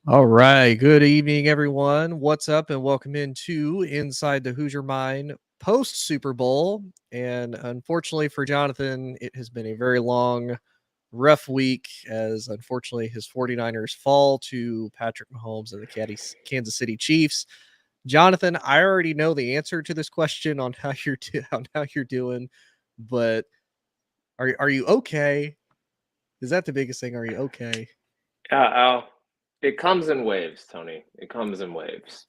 All right. Good evening, everyone. What's up, and welcome into Inside the Hoosier Mind post Super Bowl. And unfortunately for Jonathan, it has been a very long, rough week as unfortunately his 49ers fall to Patrick Mahomes and the Kansas City Chiefs. Jonathan, I already know the answer to this question on how you're doing, but are you okay? Is that the biggest thing? Are you okay? Al, it comes in waves, Tony. It comes in waves.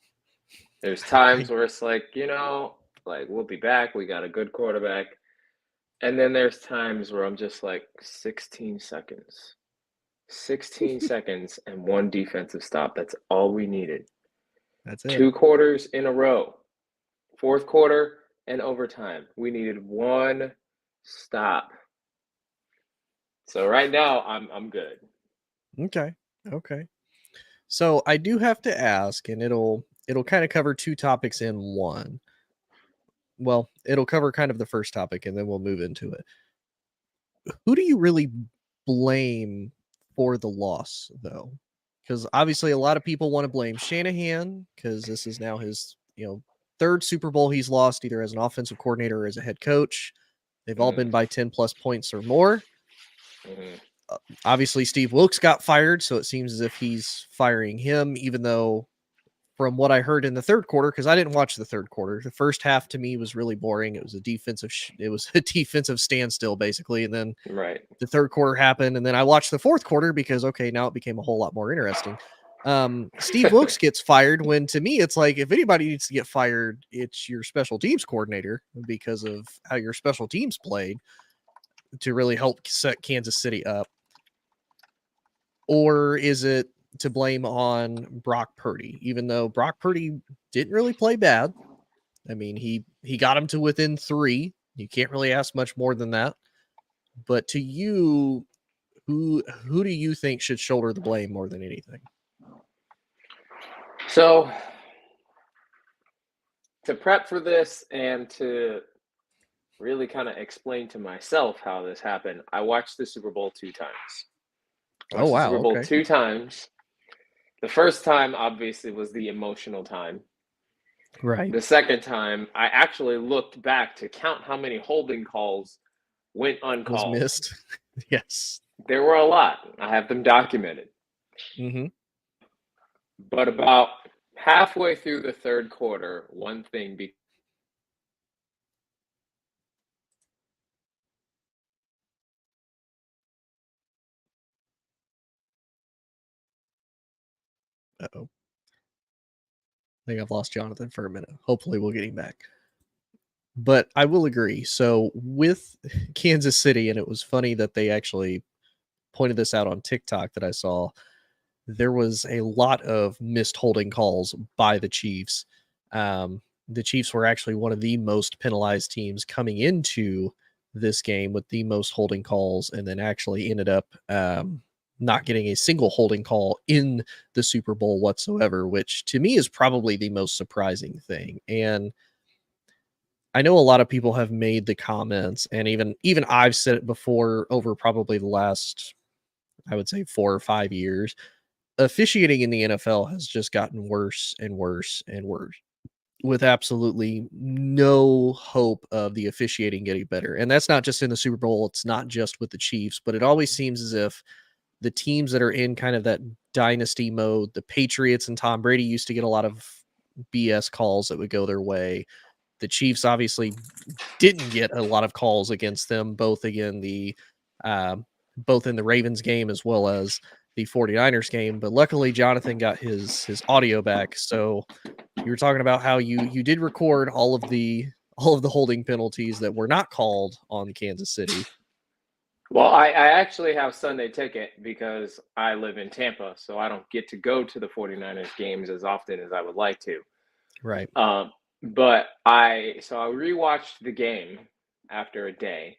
There's times I, where it's like, like we'll be back. We got a good quarterback. And then there's times where I'm just like 16 seconds. 16 seconds and one defensive stop. That's all we needed. that's it. Two quarters in a row. Fourth quarter and overtime. We needed one stop. So right now I'm good. Okay. Okay. So I do have to ask, and it'll kind of cover two topics in one. Well, it'll cover kind of the first topic, and then we'll move into it. Who do you really blame for the loss, though? Because obviously, a lot of people want to blame Shanahan because this is now his third Super Bowl he's lost, either as an offensive coordinator or as a head coach. They've all been Mm-hmm. by 10+ points or more. Mm-hmm. Obviously, Steve Wilks got fired, so it seems as if he's firing him, even though from what I heard in the third quarter, because I didn't watch the third quarter. The first half to me was really boring. It was a defensive standstill basically, and then Right. the third quarter happened, and then I watched the fourth quarter because okay, now it became a whole lot more interesting. Steve Wilks gets fired when to me it's like if anybody needs to get fired, it's your special teams coordinator because of how your special teams played to really help set Kansas City up. Or is it to blame on Brock Purdy, even though Brock Purdy didn't really play bad? I mean, he got him to within 3. You can't really ask much more than that. But to you, who do you think should shoulder the blame more than anything? So to prep for this and to really kind of explain to myself how this happened, I watched the Super Bowl two times. Oh Watched the wow, Super Bowl okay. two times. The first time, obviously, was the emotional time. Right. The second time, I actually looked back to count how many holding calls went Was uncalled. missed. Yes. There were a lot. I have them documented. Mhm. But about halfway through the third quarter, one thing Uh-oh. I think I've lost Jonathan for a minute. Hopefully we'll get him back. But I will agree. So with Kansas City, and it was funny that they actually pointed this out on TikTok that I saw. There was a lot of missed holding calls by the Chiefs. The Chiefs were actually one of the most penalized teams coming into this game with the most holding calls, and then actually ended up not getting a single holding call in the Super Bowl whatsoever, which to me is probably the most surprising thing. And I know a lot of people have made the comments, and even I've said it before over probably the last, I would say, 4 or 5 years. Officiating in the NFL has just gotten worse and worse and worse with absolutely no hope of the officiating getting better. And that's not just in the Super Bowl, it's not just with the Chiefs, but it always seems as if the teams that are in kind of that dynasty mode, the Patriots and Tom Brady used to get a lot of BS calls that would go their way. The Chiefs obviously didn't get a lot of calls against them, um, both in the Ravens game as well as the 49ers game. But luckily, Jonathan got his audio back. So you were talking about how you did record all of the holding penalties that were not called on Kansas City. Well, I actually have Sunday ticket because I live in Tampa, so I don't get to go to the 49ers games as often as I would like to. Right. But I rewatched the game after a day,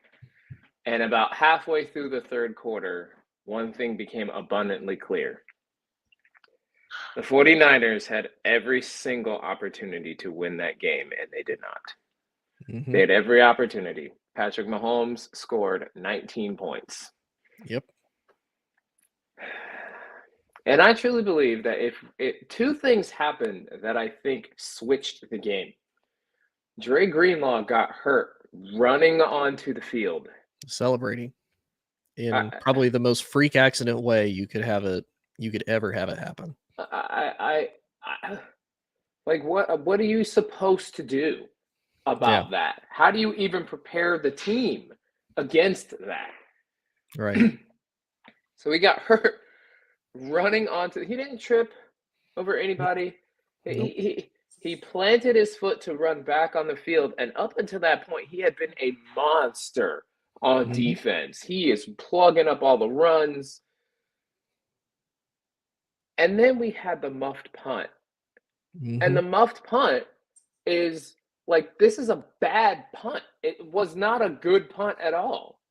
and about halfway through the third quarter, one thing became abundantly clear. The 49ers had every single opportunity to win that game, and they did not. Mm-hmm. They had every opportunity. Patrick Mahomes scored 19 points. Yep. And I truly believe that if two things happened that I think switched the game. Dre Greenlaw got hurt running onto the field. Celebrating in I, probably the most freak accident way you could ever have it happen. I like what are you supposed to do about that? How do you even prepare the team against that? Right. So he got hurt running onto. He didn't trip over anybody. Nope. He planted his foot to run back on the field, and up until that point, he had been a monster on defense. He is plugging up all the runs. And then we had the muffed punt. And the muffed punt is like, this is a bad punt. It was not a good punt at all.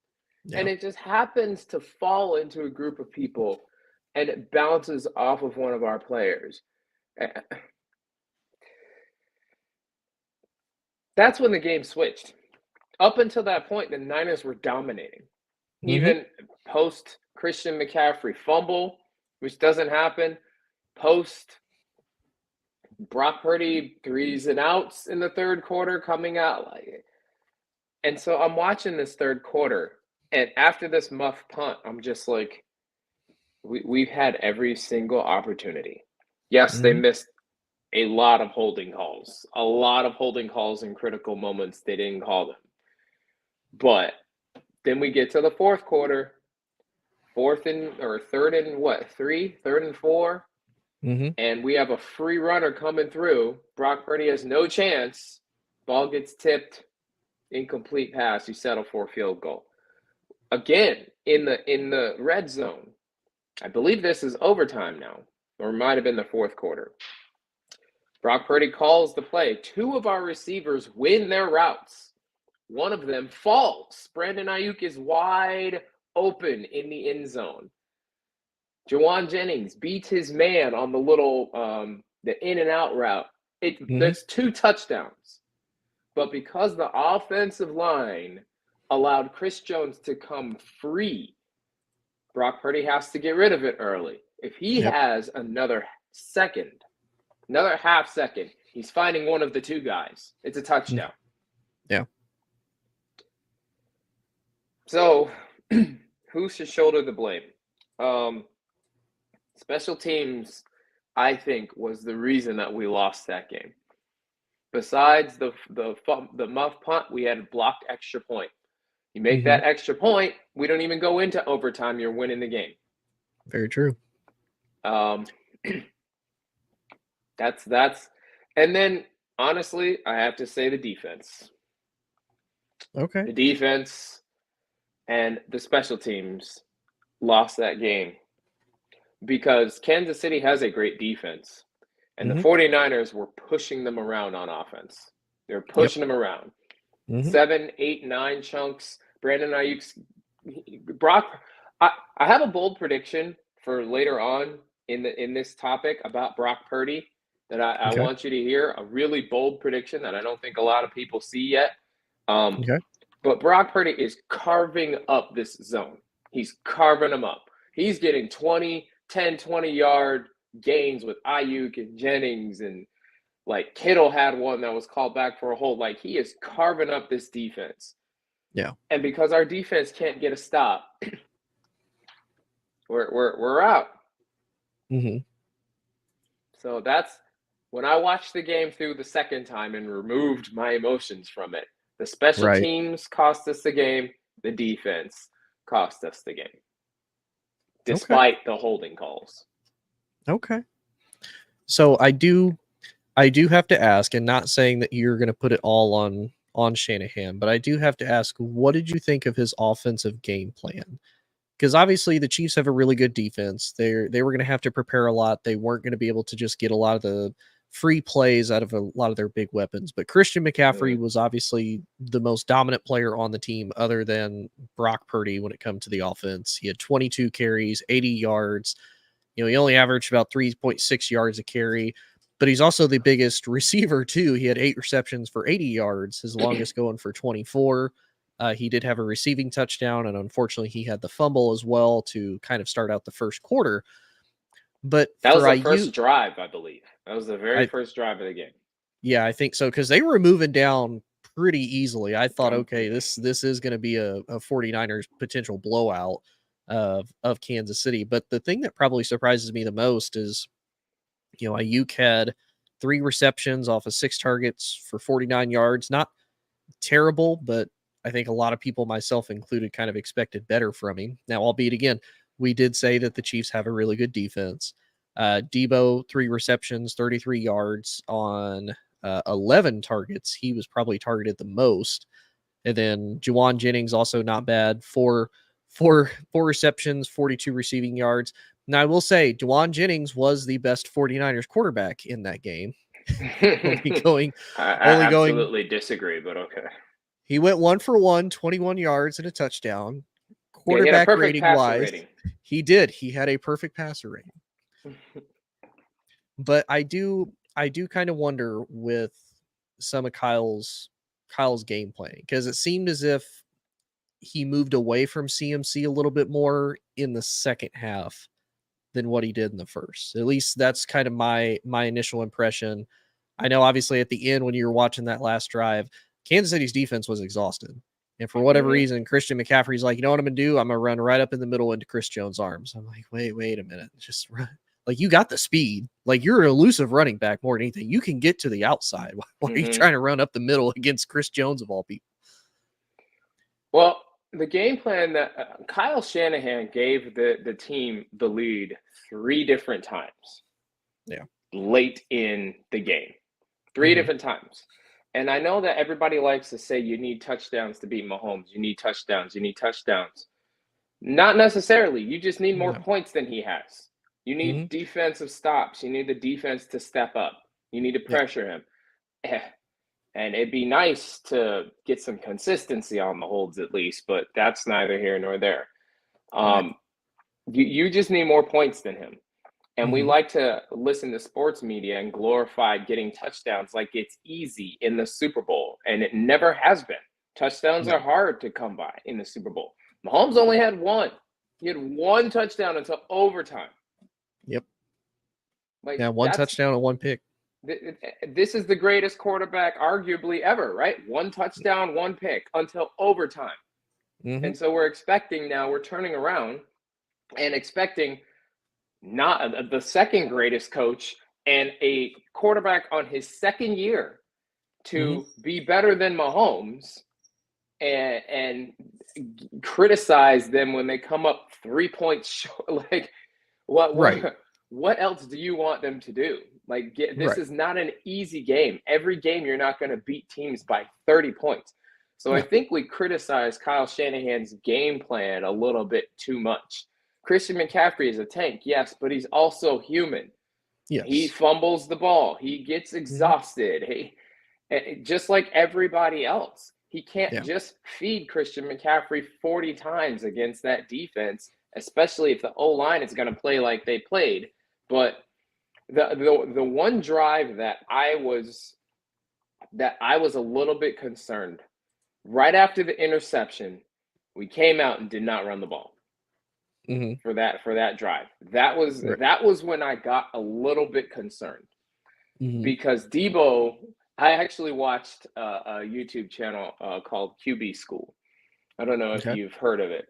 Yeah. And it just happens to fall into a group of people and it bounces off of one of our players. That's when the game switched. Up until that point, the Niners were dominating. Even post Christian McCaffrey fumble, which doesn't happen, post Brock Purdy 3s and outs in the third quarter coming out. And so I'm watching this third quarter, and after this muff punt, I'm just like, we've had every single opportunity. Yes, they missed a lot of holding calls. A lot of holding calls in critical moments. They didn't call them. But then we get to the fourth quarter, third and 4. And we have a free runner coming through. Brock Purdy has no chance. Ball gets tipped, incomplete pass. You settle for a field goal. Again, in the red zone, I believe this is overtime now, or it might have been the fourth quarter. Brock Purdy calls the play. 2 of our receivers win their routes. One of them falls. Brandon Ayuk is wide open in the end zone. Jawan Jennings beats his man on the little the in and out route. There's 2 touchdowns. But because the offensive line allowed Chris Jones to come free, Brock Purdy has to get rid of it early. If he has another half second, he's finding one of the 2 guys. It's a touchdown. Yeah. So who should shoulder the blame? Special teams, I think, was the reason that we lost that game. Besides the muff punt, we had a blocked extra point. You make that extra point, we don't even go into overtime. You're winning the game. Very true. That's and then honestly, I have to say the defense. Okay. The defense and the special teams lost that game because Kansas City has a great defense. And the 49ers were pushing them around on offense. They were pushing them around. 7, 8, 9 chunks. Brandon Ayuk's Brock. I have a bold prediction for later on in this topic about Brock Purdy that I want you to hear. A really bold prediction that I don't think a lot of people see yet. But Brock Purdy is carving up this zone. He's carving them up. He's getting 10, 20-yard gains with Ayuk and Jennings, and like Kittle had one that was called back for a hold. Like, he is carving up this defense. Yeah. And because our defense can't get a stop, we're out. So that's when I watched the game through the second time and removed my emotions from it. The special teams cost us the game. The defense cost us the game, despite the holding calls. Okay. So I do have to ask, and not saying that you're going to put it all on Shanahan, but I do have to ask, what did you think of his offensive game plan? Because obviously the Chiefs have a really good defense. They were going to have to prepare a lot. They weren't going to be able to just get a lot of the free plays out of a lot of their big weapons. But Christian McCaffrey was obviously the most dominant player on the team other than Brock Purdy when it comes to the offense. He had 22 carries, 80 yards. He only averaged about 3.6 yards a carry, but he's also the biggest receiver too. He had 8 receptions for 80 yards, his longest going for 24. He did have a receiving touchdown, and unfortunately he had the fumble as well to kind of start out the first quarter. But That was for the IU, first drive, I believe. That was the very I first drive of the game. yeah, I think so because they were moving down pretty easily. I thought, Um, okay, this is going to be a 49ers potential blowout of Kansas City. But the thing that probably surprises me the most is, Ayuk had 3 receptions off of 6 targets for 49 yards. Not terrible, but I think a lot of people, myself included, kind of expected better from him. Now, albeit again, we did say that the Chiefs have a really good defense. Debo, 3 receptions, 33 yards on 11 targets. He was probably targeted the most. And then Juwan Jennings, also not bad. Four receptions, 42 receiving yards. Now, I will say, Juwan Jennings was the best 49ers quarterback in that game. only going, I only going absolutely disagree, but okay. He went 1 for 1, 21 yards and a touchdown. Yeah, he had a Quarterback perfect rating passer wise, rating. he did. He had a perfect passer rating. But I do kind of wonder with some of Kyle's game planning because it seemed as if he moved away from CMC a little bit more in the second half than what he did in the first. At least that's kind of my initial impression. I know obviously at the end when you were watching that last drive, Kansas City's defense was exhausted. And for whatever Mhm. reason, Christian McCaffrey's like, you know what I'm gonna do? I'm gonna run right up in the middle into Chris Jones' arms. I'm like, wait a minute. Just run. Like you got the speed. Like you're an elusive running back more than anything. You can get to the outside. Why are you Mhm. trying to run up the middle against Chris Jones of all people? Well, the game plan that Kyle Shanahan gave the team the lead 3 different times Yeah. late in the game. 3 Mm-hmm. different times. And I know that everybody likes to say you need touchdowns to beat Mahomes. You need touchdowns. You need touchdowns. Not necessarily. You just need more No. points than he has. You Mm-hmm. need defensive stops. You need the defense to step up. You need to Yeah. pressure him. And it'd be nice to get some consistency on the holds at least, but that's neither here nor there. Right. Um, you just need more points than him. And we Mm-hmm. like to listen to sports media and glorify getting touchdowns like it's easy in the Super Bowl, and it never has been. Touchdowns No. are hard to come by in the Super Bowl. Mahomes only had one. He had 1 touchdown until overtime. Yep. Like Yeah. One touchdown and 1 pick. this is the greatest quarterback arguably ever, right? 1 touchdown, 1 pick until overtime. Mm-hmm. And so we're turning around and expecting not the second greatest coach and a quarterback on his second year Mm-hmm. to be better than Mahomes and criticize them when they come up 3 points short. Like what Right. what what else do you want them to do? Like this Right. is not an easy game. Every game you're not going to beat teams by 30 points. So I No. think we criticize Kyle Shanahan's game plan a little bit too much. Christian McCaffrey is a tank, yes, but he's also human. He Yes. fumbles the ball. He gets Mm-hmm. exhausted. Just like everybody else. He can't Yeah. just feed Christian McCaffrey 40 times against that defense, especially if the O line is going to play like they played. But the one drive that I was a little bit concerned right after the interception, we came out and did not run the ball Mm-hmm. for that drive. Right. That was when I got a little bit concerned Mm-hmm. because Debo. I actually watched a YouTube channel called QB School. I don't know if Okay. you've heard of it,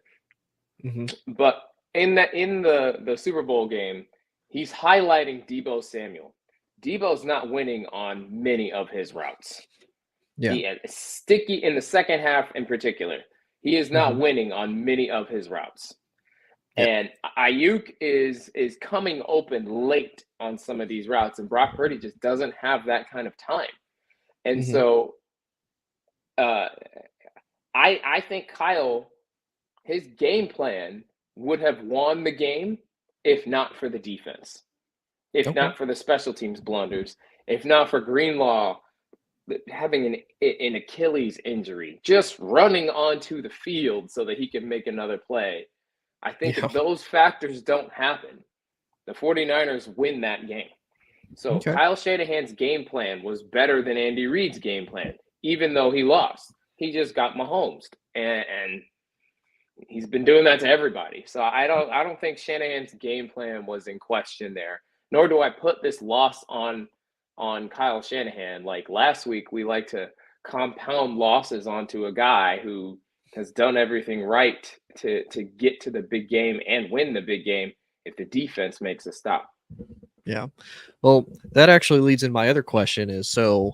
Mm-hmm. but in the Super Bowl game, he's highlighting Debo Samuel. Debo's not winning on many of his routes. Yeah. He is sticky in the second half in particular. He is not Mm-hmm. winning on many of his routes. Yep. And Ayuk is coming open late on some of these routes, and Brock Purdy just doesn't have that kind of time. And Mm-hmm. so uh, I think Kyle, his game plan would have won the game if not for the defense, if Okay. not for the special teams blunders, if not for Greenlaw having an Achilles injury, just running onto the field so that he can make another play. I think Yeah. if those factors don't happen, the 49ers win that game. So Okay. Kyle Shanahan's game plan was better than Andy Reid's game plan, even though he lost. He just got Mahomes. And he's been doing that to everybody. So I don't think Shanahan's game plan was in question there. Nor do I put this loss on Kyle Shanahan. Like last week, we like to compound losses onto a guy who has done everything right to get to the big game and win the big game if the defense makes a stop. Yeah. Well, that actually leads in my other question is, so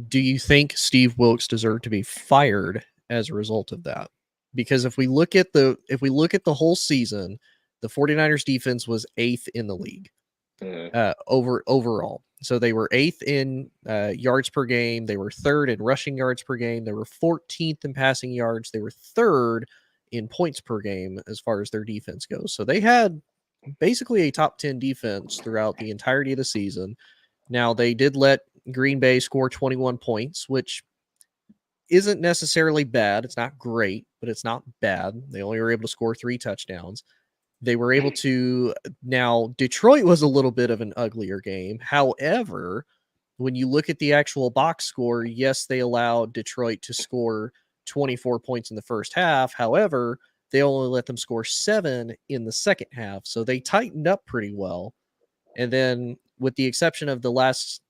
do you think Steve Wilks deserved to be fired as a result of that? Because if we look at the whole season, the 49ers defense was 8th in the league overall. So they were 8th in yards per game. They were 3rd in rushing yards per game. They were 14th in passing yards. They were 3rd in points per game as far as their defense goes. So they had basically a top 10 defense throughout the entirety of the season. Now, they did let Green Bay score 21 points, which isn't necessarily bad. It's not great, but it's not bad. They only were able to score 3 touchdowns. They were able to. Now, Detroit was a little bit of an uglier game. However, when you look at the actual box score, yes, they allowed Detroit to score 24 points in the first half. However, they only let them score 7 in the second half. So they tightened up pretty well. And then with the exception of the last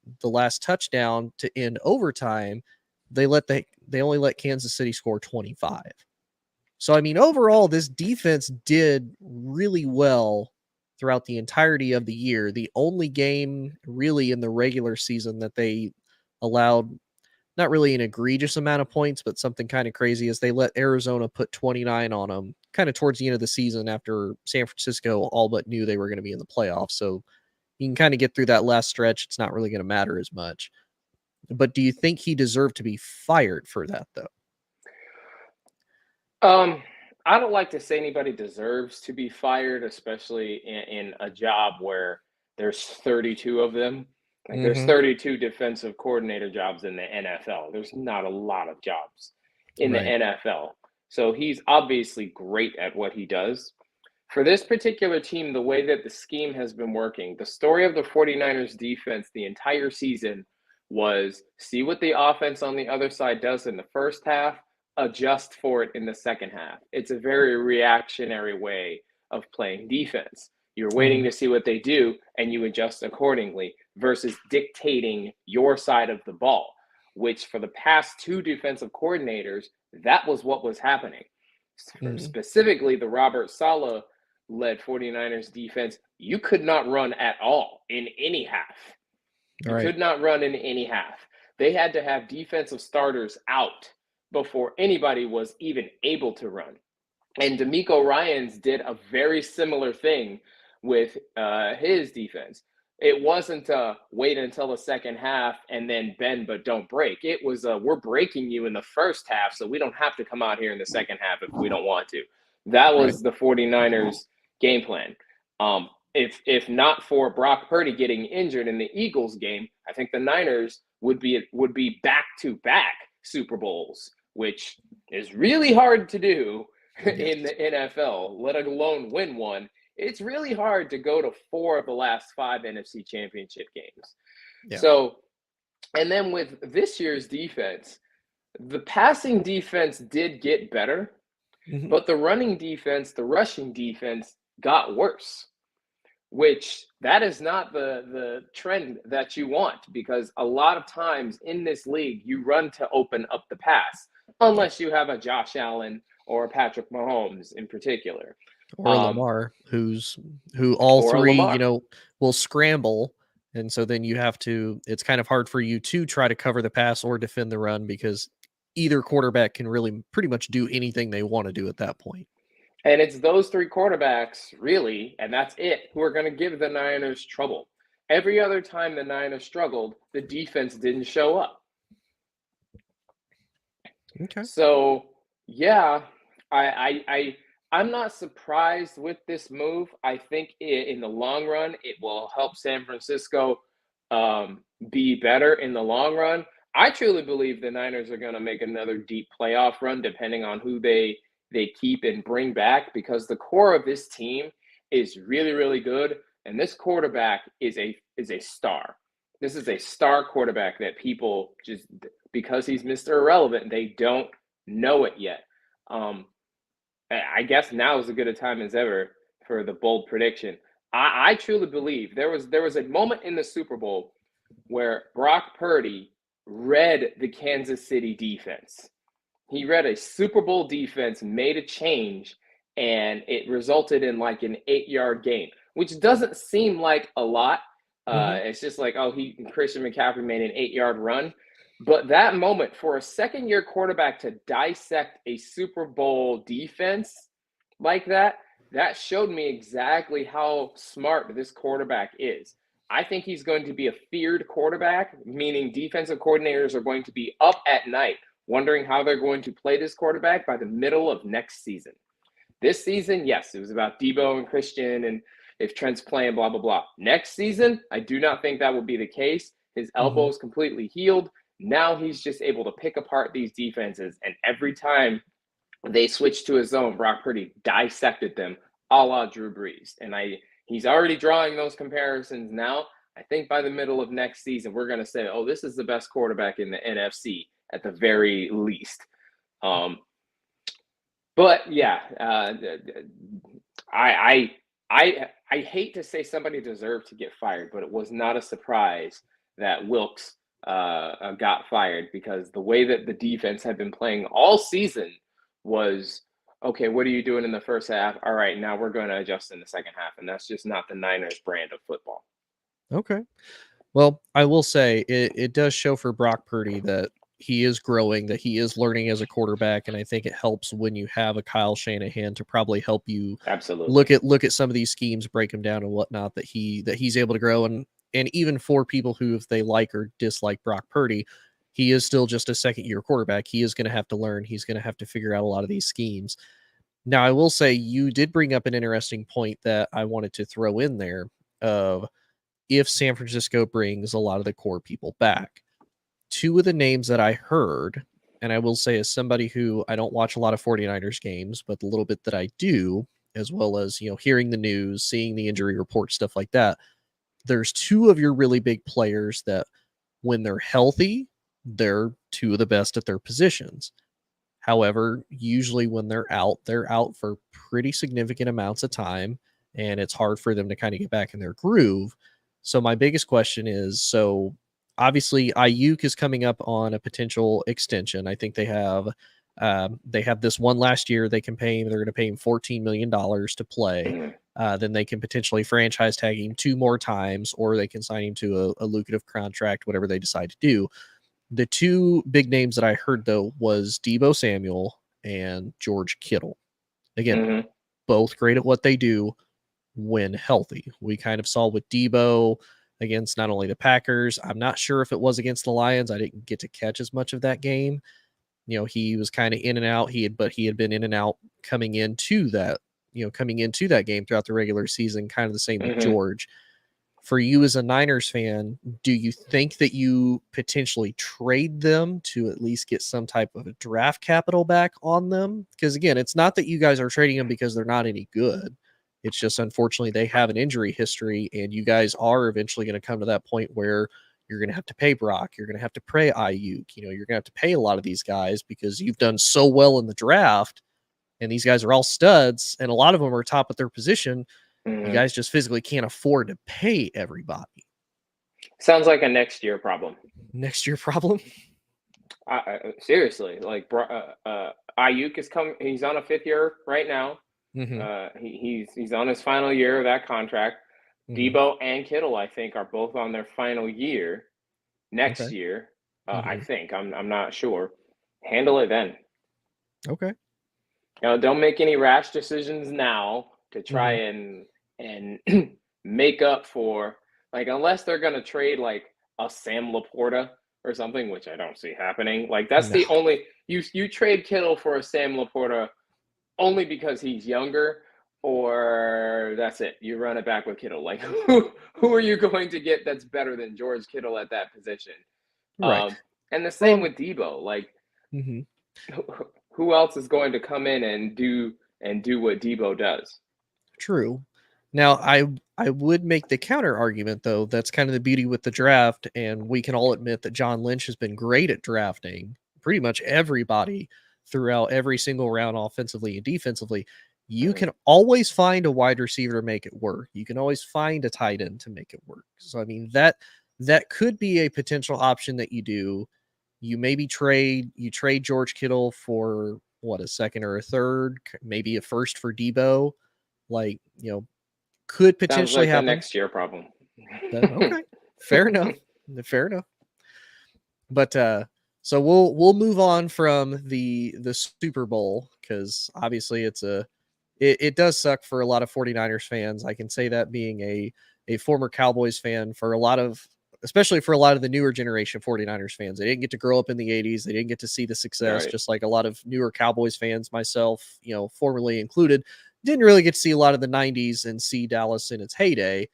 touchdown to end overtime, they only let Kansas City score 25. So I mean, overall, this defense did really well throughout the entirety of the year. The only game really in the regular season that they allowed not really an egregious amount of points, but something kind of crazy is they let Arizona put 29 on them kind of towards the end of the season after San Francisco all but knew they were going to be in the playoffs. So you can kind of get through that last stretch. It's not really going to matter as much. But do you think he deserved to be fired for that, though? I don't like to say anybody deserves to be fired, especially in a job where there's 32 of them. Like there's 32 defensive coordinator jobs in the NFL. There's not a lot of jobs in the Right. NFL. So he's obviously great at what he does. For this particular team, the way that the scheme has been working, the story of the 49ers defense the entire season was see what the offense on the other side does in the first half, adjust for it in the second half. It's a very reactionary way of playing defense. You're waiting to see what they do and you adjust accordingly versus dictating your side of the ball, which for the past 2 defensive coordinators, that was what was happening. Specifically, the Robert Saleh led 49ers defense, you could not run at all in any half. You could not run in any half. They had to have defensive starters out before anybody was even able to run. And DeMeco Ryans did a very similar thing with his defense. It wasn't wait until the second half and then bend but don't break. It was we're breaking you in the first half, so we don't have to come out here in the second half if we don't want to. That was the 49ers game plan. If not for Brock Purdy getting injured in the Eagles game, I think the Niners would be back-to-back Super Bowls, which is really hard to do in the NFL, let alone win one. It's really hard to go to 4 of the last 5 NFC Championship games. Yeah. So, and then with this year's defense, the passing defense did get better, but the running defense, the rushing defense got worse, which that is not the trend that you want, because a lot of times in this league, you run to open up the pass, unless you have a Josh Allen or a Patrick Mahomes in particular. Or Lamar, who all three, will scramble. And so then it's kind of hard for you to try to cover the pass or defend the run, because either quarterback can really pretty much do anything they want to do at that point. And it's those 3 quarterbacks, really, and that's it, who are going to give the Niners trouble. Every other time the Niners struggled, the defense didn't show up. Okay. So, yeah, I'm not surprised with this move. I think in the long run, it will help San Francisco be better in the long run. I truly believe the Niners are going to make another deep playoff run, depending on who they keep and bring back, because the core of this team is really, really good. And this quarterback is a star. This is a star quarterback that people just, because he's Mr. Irrelevant, they don't know it yet. I guess now is as good a time as ever for the bold prediction. I truly believe there was a moment in the Super Bowl where Brock Purdy read the Kansas City defense. He read a Super Bowl defense, made a change, and it resulted in like an 8-yard gain, which doesn't seem like a lot. It's just like, oh, Christian McCaffrey made an 8-yard run. But that moment for a second-year quarterback to dissect a Super Bowl defense like that showed me exactly how smart this quarterback is. I think he's going to be a feared quarterback, meaning defensive coordinators are going to be up at night wondering how they're going to play this quarterback by the middle of next season. This season, yes, it was about Debo and Christian and if Trent's playing, blah, blah, blah. Next season, I do not think that will be the case. His elbow is completely healed. Now he's just able to pick apart these defenses. And every time they switched to a zone, Brock Purdy dissected them a la Drew Brees. And he's already drawing those comparisons now. I think by the middle of next season, we're going to say, oh, this is the best quarterback in the NFC at the very least. But yeah, I hate to say somebody deserved to get fired, but it was not a surprise that Wilks got fired because the way that the defense had been playing all season was, okay, what are you doing in the first half? All right, now we're going to adjust in the second half, and that's just not the Niners brand of football. Okay. Well, I will say it does show for Brock Purdy that he is growing, that he is learning as a quarterback, and I think it helps when you have a Kyle Shanahan to probably help you absolutely look at some of these schemes, break them down and whatnot, that he's able to grow. And even for people who, if they like or dislike Brock Purdy, he is still just a second-year quarterback. He is going to have to learn. He's going to have to figure out a lot of these schemes. Now, I will say you did bring up an interesting point that I wanted to throw in there of if San Francisco brings a lot of the core people back. Two of the names that I heard, and I will say as somebody who I don't watch a lot of 49ers games, but the little bit that I do, as well as, hearing the news, seeing the injury report, stuff like that, there's two of your really big players that when they're healthy, they're two of the best at their positions. However, usually when they're out for pretty significant amounts of time, and it's hard for them to kind of get back in their groove. So my biggest question is, so obviously Ayuk is coming up on a potential extension. I think they have this one last year. They can pay him. They're going to pay him $14 million to play. Then they can potentially franchise tag him 2 more times, or they can sign him to a lucrative contract, whatever they decide to do. The two big names that I heard, though, was Deebo Samuel and George Kittle. Again, both great at what they do when healthy. We kind of saw with Deebo against not only the Packers. I'm not sure if it was against the Lions. I didn't get to catch as much of that game. He was kind of in and out. He had been in and out coming into that game throughout the regular season, kind of the same with George. For you as a Niners fan, do you think that you potentially trade them to at least get some type of a draft capital back on them? Because again, it's not that you guys are trading them because they're not any good. It's just, unfortunately, they have an injury history, and you guys are eventually going to come to that point where you're going to have to pay Brock. You're going to have to pay Ayuk. You're going to have to pay a lot of these guys because you've done so well in the draft, and these guys are all studs, and a lot of them are top at their position. You guys just physically can't afford to pay everybody. Sounds like a next year problem. Next year problem? Seriously, like Ayuk is coming. He's on a 5th year right now. He's on his final year of that contract. Deebo and Kittle, I think, are both on their final year next year. I think I'm not sure. Handle it then. Okay. Don't make any rash decisions now to try and make up for, like, unless they're gonna trade like a Sam Laporta or something, which I don't see happening. Like that's the only you trade Kittle for a Sam Laporta only because he's younger, or that's it. You run it back with Kittle. Like who are you going to get that's better than George Kittle at that position? Right. And the same with Deebo. Like who else is going to come in and do what Deebo does? True. Now, I would make the counter argument, though. That's kind of the beauty with the draft, and we can all admit that John Lynch has been great at drafting pretty much everybody throughout every single round offensively and defensively, you can always find a wide receiver to make it work. You can always find a tight end to make it work. So I mean that could be a potential option that you do. You maybe trade George Kittle for what, a second or a third, maybe a first for Debo. Like, could Sounds potentially like the happen. next year problem. Okay. Fair enough. Fair enough. But so we'll move on from the Super Bowl, because obviously it does suck for a lot of 49ers fans. I can say that being a former Cowboys fan, for a lot of, especially for a lot of the newer generation 49ers fans. They didn't get to grow up in the 80s. They didn't get to see the success, Right. just like a lot of newer Cowboys fans, myself, formerly included, didn't really get to see a lot of the 90s and see Dallas in its heyday.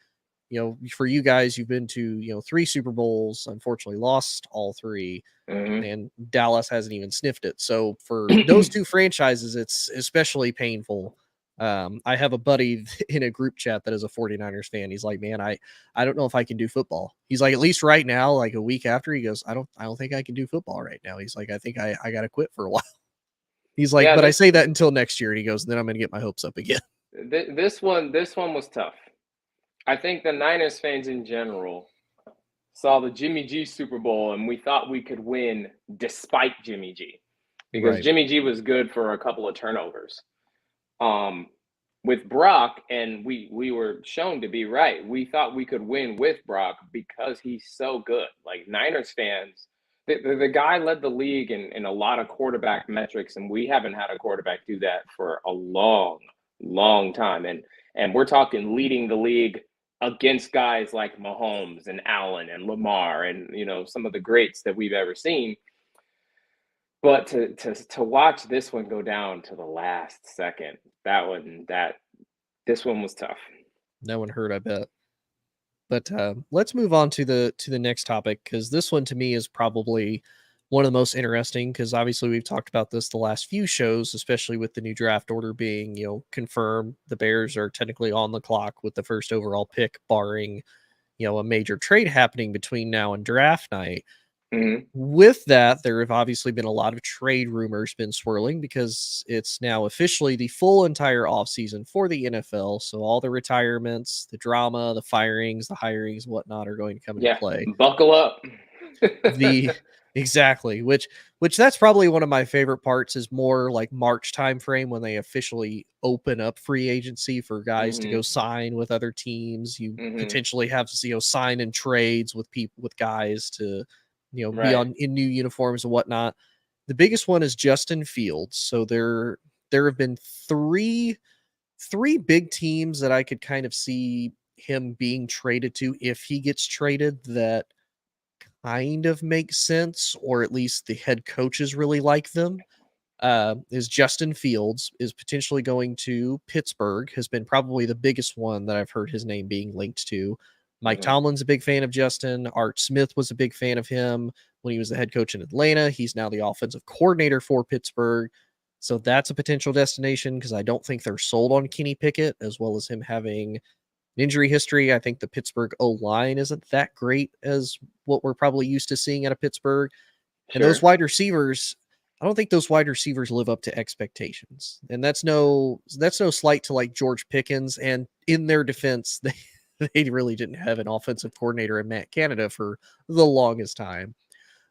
For you guys, you've been to, 3 Super Bowls, unfortunately lost all 3, and Dallas hasn't even sniffed it. So for those 2 franchises, it's especially painful. I have a buddy in a group chat that is a 49ers fan. He's like, man, I don't know if I can do football. He's like, at least right now, like a week after, he goes, I don't think I can do football right now. He's like, I think I got to quit for a while. He's like, but I say that until next year. And he goes, then I'm going to get my hopes up again. This one was tough. I think the Niners fans in general saw the Jimmy G Super Bowl, and we thought we could win despite Jimmy G, because Right. Jimmy G was good for a couple of turnovers. With Brock, and we were shown to be right. We thought we could win with Brock because he's so good. Like, Niners fans, the guy led the league in a lot of quarterback metrics, and we haven't had a quarterback do that for a long, long time. And we're talking leading the league against guys like Mahomes and Allen and Lamar and some of the greats that we've ever seen. But to watch this one go down to the last second, this one was tough. That one hurt, I bet. But let's move on to the next topic, because this one to me is probably one of the most interesting, because obviously we've talked about this the last few shows, especially with the new draft order being confirmed. The Bears are technically on the clock with the first overall pick, barring a major trade happening between now and draft night. With that, there have obviously been a lot of trade rumors been swirling, because it's now officially the full entire offseason for the NFL. So all the retirements, the drama, the firings, the hirings, whatnot are going to come into play. Buckle up. Exactly, which that's probably one of my favorite parts, is more like March time frame, when they officially open up free agency for guys to go sign with other teams. You potentially have sign and trades with guys to be in new uniforms and whatnot. The biggest one is Justin Fields. So there have been three big teams that I could kind of see him being traded to, if he gets traded, that kind of makes sense, or at least the head coaches really like them. Is Justin Fields is potentially going to Pittsburgh, has been probably the biggest one that I've heard his name being linked to. Mike Tomlin's a big fan of Justin. Art Smith was a big fan of him when he was the head coach in Atlanta. He's now the offensive coordinator for Pittsburgh. So that's a potential destination, because I don't think they're sold on Kenny Pickett, as well as him having injury history. I think the Pittsburgh O-line isn't that great as what we're probably used to seeing out of Pittsburgh. And those wide receivers, I don't think those wide receivers live up to expectations. And that's no slight to like George Pickens. And in their defense, they really didn't have an offensive coordinator in Matt Canada for the longest time.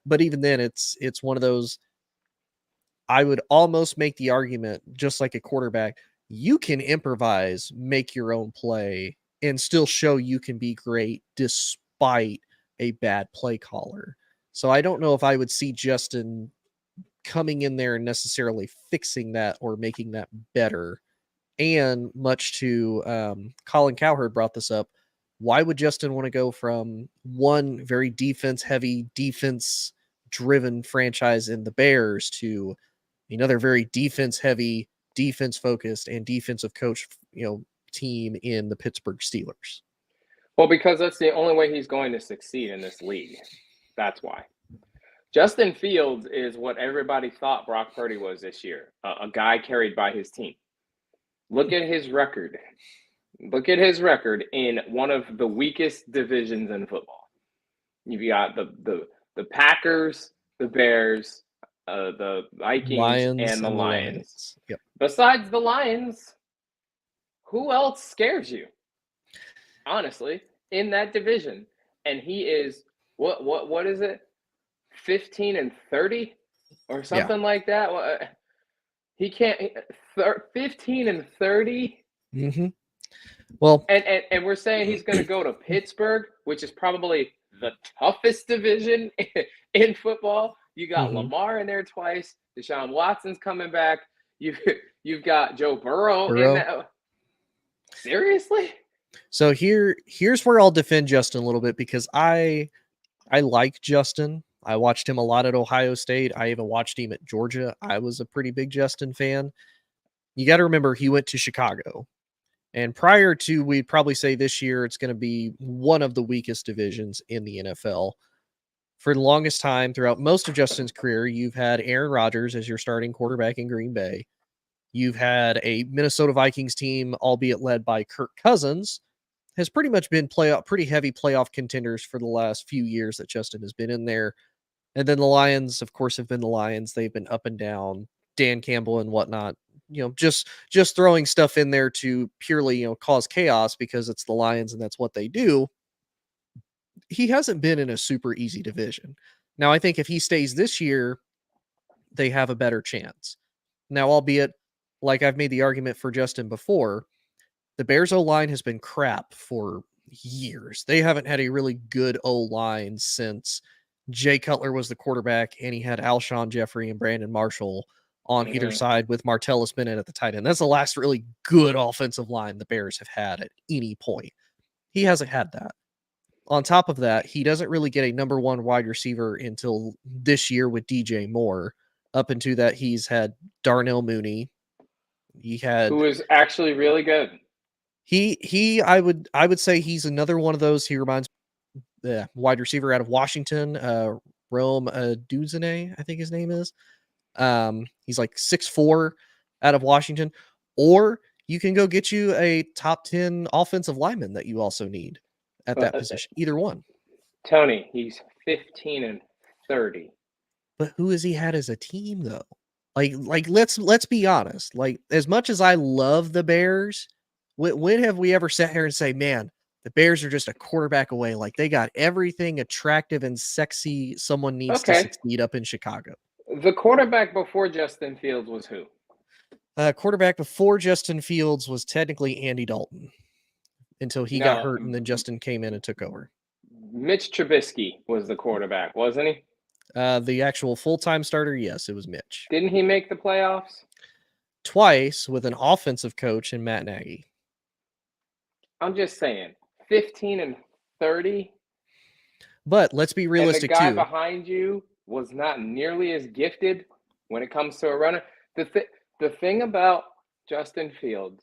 But even then, it's one of those, I would almost make the argument, just like a quarterback, you can improvise, make your own play, and still show you can be great despite a bad play caller. So I don't know if I would see Justin coming in there and necessarily fixing that or making that better. And much to Colin Cowherd brought this up, why would Justin want to go from one very defense-heavy, defense-driven franchise in the Bears to another very defense-heavy, defense-focused, and defensive coach, team in the Pittsburgh Steelers? Well, because that's the only way he's going to succeed in this league. That's why. Justin Fields is what everybody thought Brock Purdy was this year, a guy carried by his team. Look at his record. Look at his record in one of the weakest divisions in football. You've got the Packers, the Bears, the Vikings Lions and the and the Lions. Yep. Besides the Lions, who else scares you? Honestly, in that division, and he is what is it? 15-30 or something like that. He can't 15-30. Mm-hmm. Well, And we're saying he's going to go to Pittsburgh, which is probably the toughest division in football. You got Lamar in there twice. Deshaun Watson's coming back. You've got Joe Burrow in that. Seriously? So here's where I'll defend Justin a little bit, because I like Justin. I watched him a lot at Ohio State. I even watched him at Georgia. I was a pretty big Justin fan. You got to remember, he went to Chicago. And prior to, we'd probably say this year, it's going to be one of the weakest divisions in the NFL. For the longest time, throughout most of Justin's career, you've had Aaron Rodgers as your starting quarterback in Green Bay. You've had a Minnesota Vikings team, albeit led by Kirk Cousins, has pretty much been pretty heavy playoff contenders for the last few years that Justin has been in there. And then the Lions, of course, have been the Lions. They've been up and down, Dan Campbell and whatnot, just throwing stuff in there to purely, cause chaos because it's the Lions and that's what they do. He hasn't been in a super easy division. Now, I think if he stays this year, they have a better chance. Now, albeit, like I've made the argument for Justin before, the Bears O-line has been crap for years. They haven't had a really good O-line since Jay Cutler was the quarterback and he had Alshon Jeffrey and Brandon Marshall on either side with Martellus Bennett at the tight end. That's the last really good offensive line the Bears have had at any point. He hasn't had that. On top of that, he doesn't really get a number one wide receiver until this year with DJ Moore. Up into that, he's had Darnell Mooney. Who is actually really good. I would say he's another one of those. He reminds the wide receiver out of Washington, Rome Duzane, I think his name is. He's like 6'4" out of Washington. Or you can go get you a top 10 offensive lineman that you also need at that position. Either one. Tony, he's 15-30. But who has he had as a team though? Like let's be honest. Like, as much as I love the Bears, when have we ever sat here and say, man, the Bears are just a quarterback away? Like, they got everything attractive and sexy someone needs to succeed up in Chicago. The quarterback before Justin Fields was who? Quarterback before Justin Fields was technically Andy Dalton until he got hurt and then Justin came in and took over. Mitch Trubisky was the quarterback, wasn't he? The actual full-time starter, yes, it was Mitch. Didn't he make the playoffs? Twice with an offensive coach in Matt Nagy. I'm just saying, 15-30. But let's be realistic too. And the guy behind you was not nearly as gifted when it comes to a runner. The thing about Justin Fields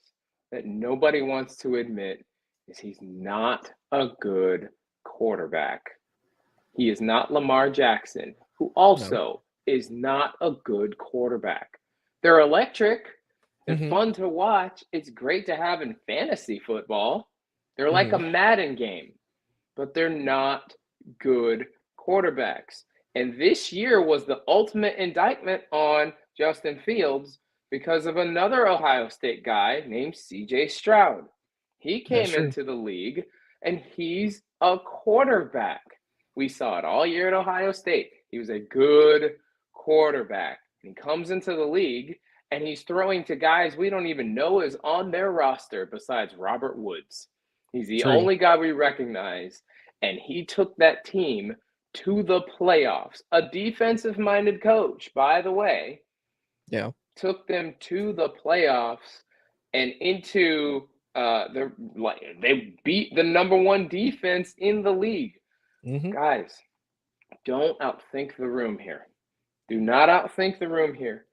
that nobody wants to admit is he's not a good quarterback. He is not Lamar Jackson, who also is not a good quarterback. They're electric. They're fun to watch. It's great to have in fantasy football. They're like a Madden game, but they're not good quarterbacks. And this year was the ultimate indictment on Justin Fields because of another Ohio State guy named C.J. Stroud. He came into the league, and he's a quarterback. We saw it all year at Ohio State. He was a good quarterback. He comes into the league, and he's throwing to guys we don't even know is on their roster besides Robert Woods. He's the only guy we recognize, and he took that team to the playoffs. A defensive-minded coach, by the way, took them to the playoffs and into they beat the number one defense in the league. Guys, don't outthink the room here. Do not outthink the room here.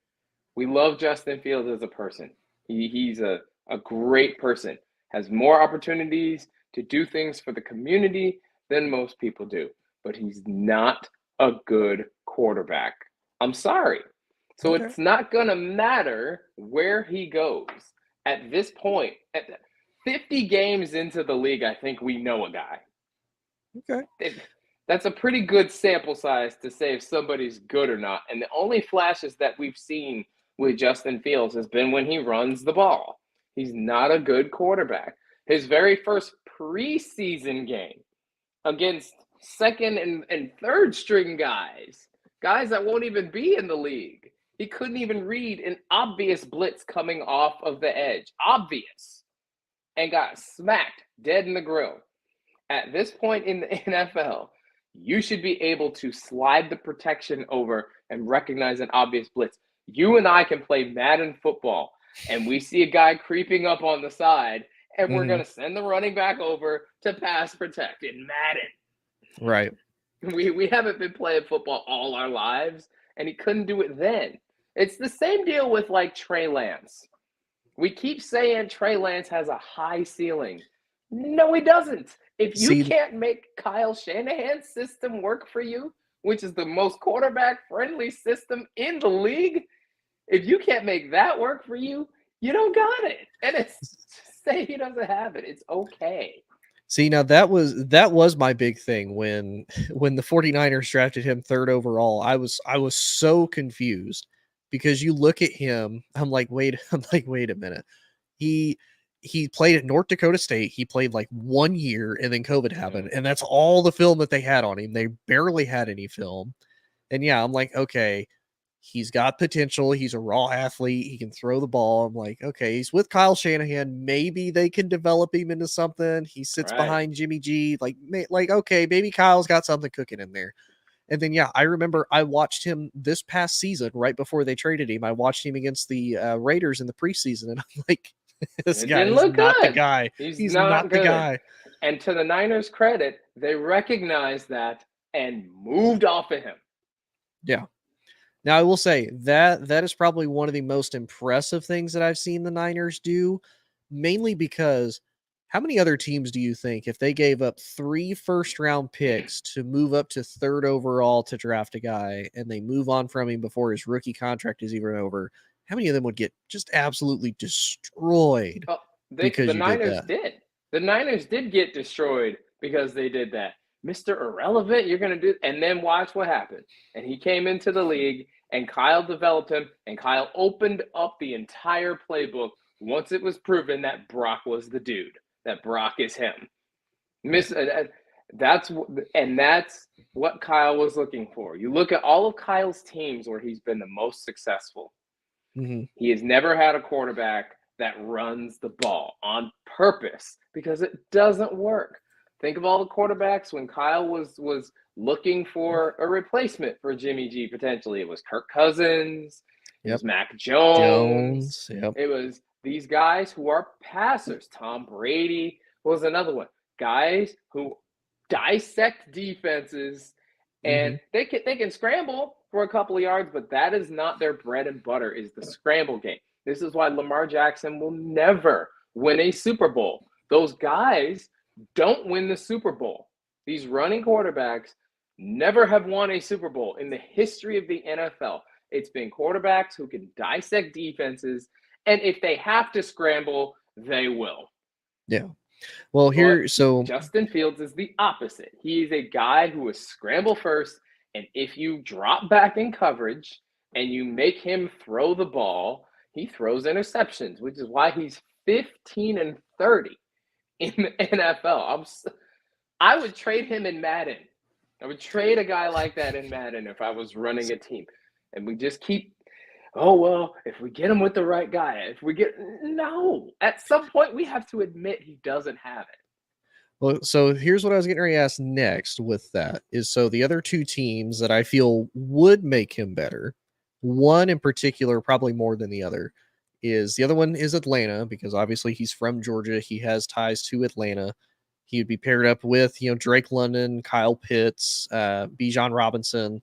We love Justin Fields as a person. He's a great person. Has more opportunities to do things for the community than most people do. But he's not a good quarterback. I'm sorry. So it's not going to matter where he goes. At this point, at 50 games into the league, I think we know a guy. That's a pretty good sample size to say if somebody's good or not. And the only flashes that we've seen with Justin Fields has been when he runs the ball. He's not a good quarterback. His very first preseason game against second and third string guys that won't even be in the league. He couldn't even read an obvious blitz coming off of the edge. Obvious. And got smacked dead in the grill. At this point in the NFL, you should be able to slide the protection over and recognize an obvious blitz. You and I can play Madden football, and we see a guy creeping up on the side, and we're going to send the running back over to pass protect in Madden. Right. We haven't been playing football all our lives, and he couldn't do it then. It's the same deal with like Trey Lance. We keep saying Trey Lance has a high ceiling. No, he doesn't. If you can't make Kyle Shanahan's system work for you, which is the most quarterback-friendly system in the league, if you can't make that work for you, you don't got it. And it's say he doesn't have it. It's okay. See, now that was my big thing when the 49ers drafted him third overall. I was so confused because you look at him, I'm like, wait a minute. He played at North Dakota State. He played like 1 year and then COVID happened. And that's all the film that they had on him. They barely had any film. And yeah, I'm like, okay, he's got potential. He's a raw athlete. He can throw the ball. I'm like, okay, he's with Kyle Shanahan. Maybe they can develop him into something. He sits behind Jimmy G. Like, okay, maybe Kyle's got something cooking in there. And then, yeah, I remember I watched him this past season, right before they traded him. I watched him against the Raiders in the preseason. And I'm like, this guy is not the guy. He's not the guy. And to the Niners' credit, they recognized that and moved off of him. Yeah. Now, I will say that is probably one of the most impressive things that I've seen the Niners do, mainly because how many other teams do you think, if they gave up 3 first-round picks to move up to third overall to draft a guy and they move on from him before his rookie contract is even over, how many of them would get just absolutely destroyed because the Niners did? The Niners did get destroyed because they did that. Mr. Irrelevant, you're going to do, and then watch what happened. And he came into the league, and Kyle developed him, and Kyle opened up the entire playbook once it was proven that Brock was the dude, that Brock is him. That's what Kyle was looking for. You look at all of Kyle's teams where he's been the most successful. Mm-hmm. He has never had a quarterback that runs the ball on purpose because it doesn't work. Think of all the quarterbacks when Kyle was looking for a replacement for Jimmy G, potentially. It was Kirk Cousins. It was Mac Jones. Yep. It was these guys who are passers. Tom Brady was another one. Guys who dissect defenses, and they can scramble for a couple of yards, but that is not their bread and butter, is the scramble game. This is why Lamar Jackson will never win a Super Bowl. Those guys don't win the Super Bowl. These running quarterbacks never have won a Super Bowl in the history of the NFL. It's been quarterbacks who can dissect defenses, and if they have to scramble, they will. Yeah. Well, Justin Fields is the opposite. He is a guy who is scramble first, and if you drop back in coverage and you make him throw the ball, he throws interceptions, which is why he's 15-30 in the NFL. I would trade him in Madden. I would trade a guy like that in Madden if I was running a team. And we just keep, if we get him with the right guy, at some point we have to admit he doesn't have it. Well, so here's what I was getting ready to ask next with that is, so the other 2 teams that I feel would make him better, one in particular, probably more than the other, is the other one is Atlanta, because obviously he's from Georgia. He has ties to Atlanta. He would be paired up with, Drake London, Kyle Pitts, Bijan Robinson,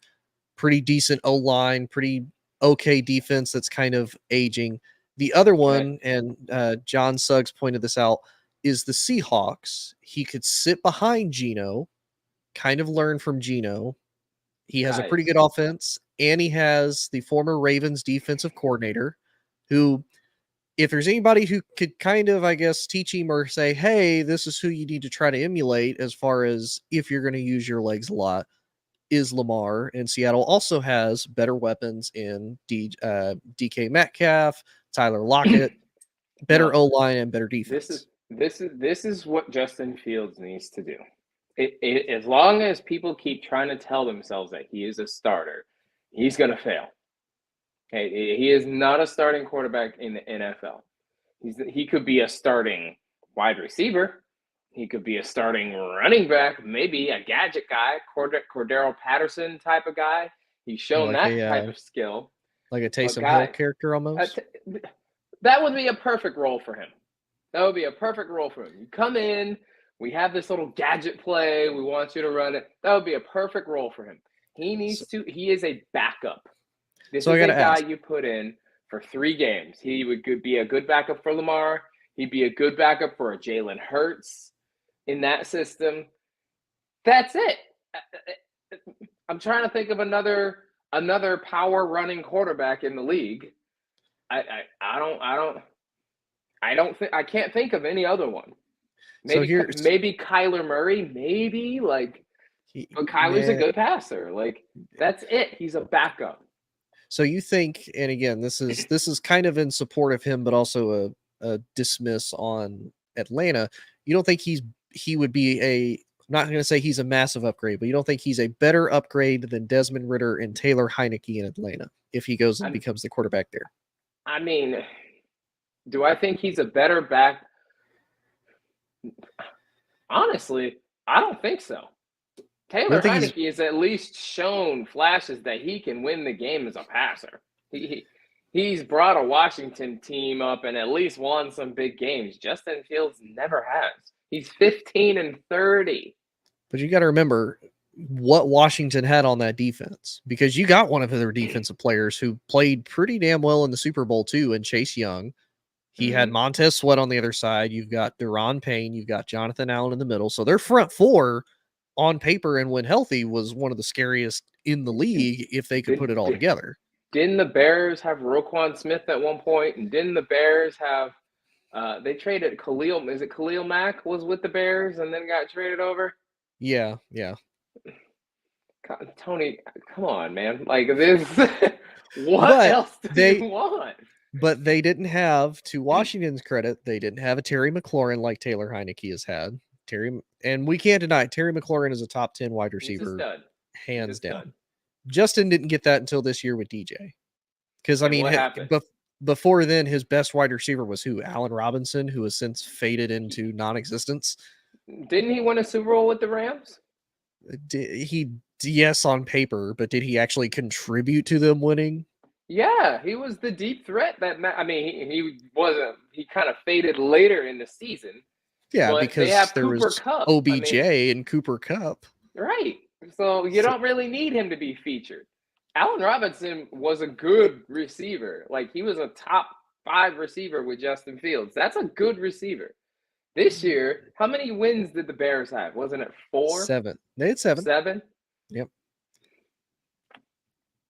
pretty decent O-line, pretty okay defense that's kind of aging. The other one, and John Suggs pointed this out, is the Seahawks. He could sit behind Geno, kind of learn from Geno. He has a pretty good offense, and he has the former Ravens defensive coordinator, who if there's anybody who could kind of, I guess, teach him or say, hey, this is who you need to try to emulate as far as if you're going to use your legs a lot, is Lamar. And Seattle also has better weapons in DK Metcalf, Tyler Lockett, better No, O-line, and better this defense. is this is what Justin Fields needs to do. As long as people keep trying to tell themselves that he is a starter, he's going to fail. Okay, he is not a starting quarterback in the NFL. He could be a starting wide receiver. He could be a starting running back, maybe a gadget guy, Cordero Patterson type of guy. He's shown Like that type a of skill. like a But Taysom Hill guy, character almost. that would be a perfect role for him. That would be a perfect role for him. You come in, we have this little gadget play. We want you to run it. That would be a perfect role for him. He is a backup. This So I is got a to guy ask. you put in for 3 games. He would be a good backup for Lamar. He'd be a good backup for a Jalen Hurts in that system. That's it. I'm trying to think of another power running quarterback in the league. I can't think of any other one. So Maybe here's maybe Kyler Murray, maybe but Kyler's a good passer. That's it. He's a backup. So you think, and again, this is kind of in support of him, but also a dismiss on Atlanta. You don't think he would be a, I'm not going to say he's a massive upgrade, but you don't think he's a better upgrade than Desmond Ridder and Taylor Heineke in Atlanta if he goes and becomes the quarterback there? I mean, do I think he's a better back? Honestly, I don't think so. Taylor Heineke has at least shown flashes that he can win the game as a passer. He's brought a Washington team up and at least won some big games. Justin Fields never has. He's 15-30. But you got to remember what Washington had on that defense, because you got one of their defensive players who played pretty damn well in the Super Bowl too, and Chase Young. He had Montez Sweat on the other side. You've got Deron Payne. You've got Jonathan Allen in the middle. So their front four on paper and when healthy was one of the scariest in the league if they could put it all together. Didn't the Bears have Roquan Smith at one point? And didn't the Bears have they traded Khalil? Is it Khalil Mack was with the Bears and then got traded over? Yeah. Tony, come on, man. This, what else do you want? But they didn't have, to Washington's credit, they didn't have a Terry McLaurin like Taylor Heineke has had. And we can't deny it, Terry McLaurin is a top 10 wide receiver, hands down. Justin didn't get that until this year with DJ. Because, I mean, before then, his best wide receiver was who? Allen Robinson, who has since faded into non-existence. Didn't he win a Super Bowl with the Rams? Yes, on paper, but did he actually contribute to them winning? Yeah, he was the deep threat. He wasn't. He kind of faded later in the season. Yeah, because there was OBJ and Cooper Kupp. Right. So you don't really need him to be featured. Allen Robinson was a good receiver. He was a top 5 receiver with Justin Fields. That's a good receiver. This year, how many wins did the Bears have? Wasn't it 4? 7. They had 7. 7? Yep.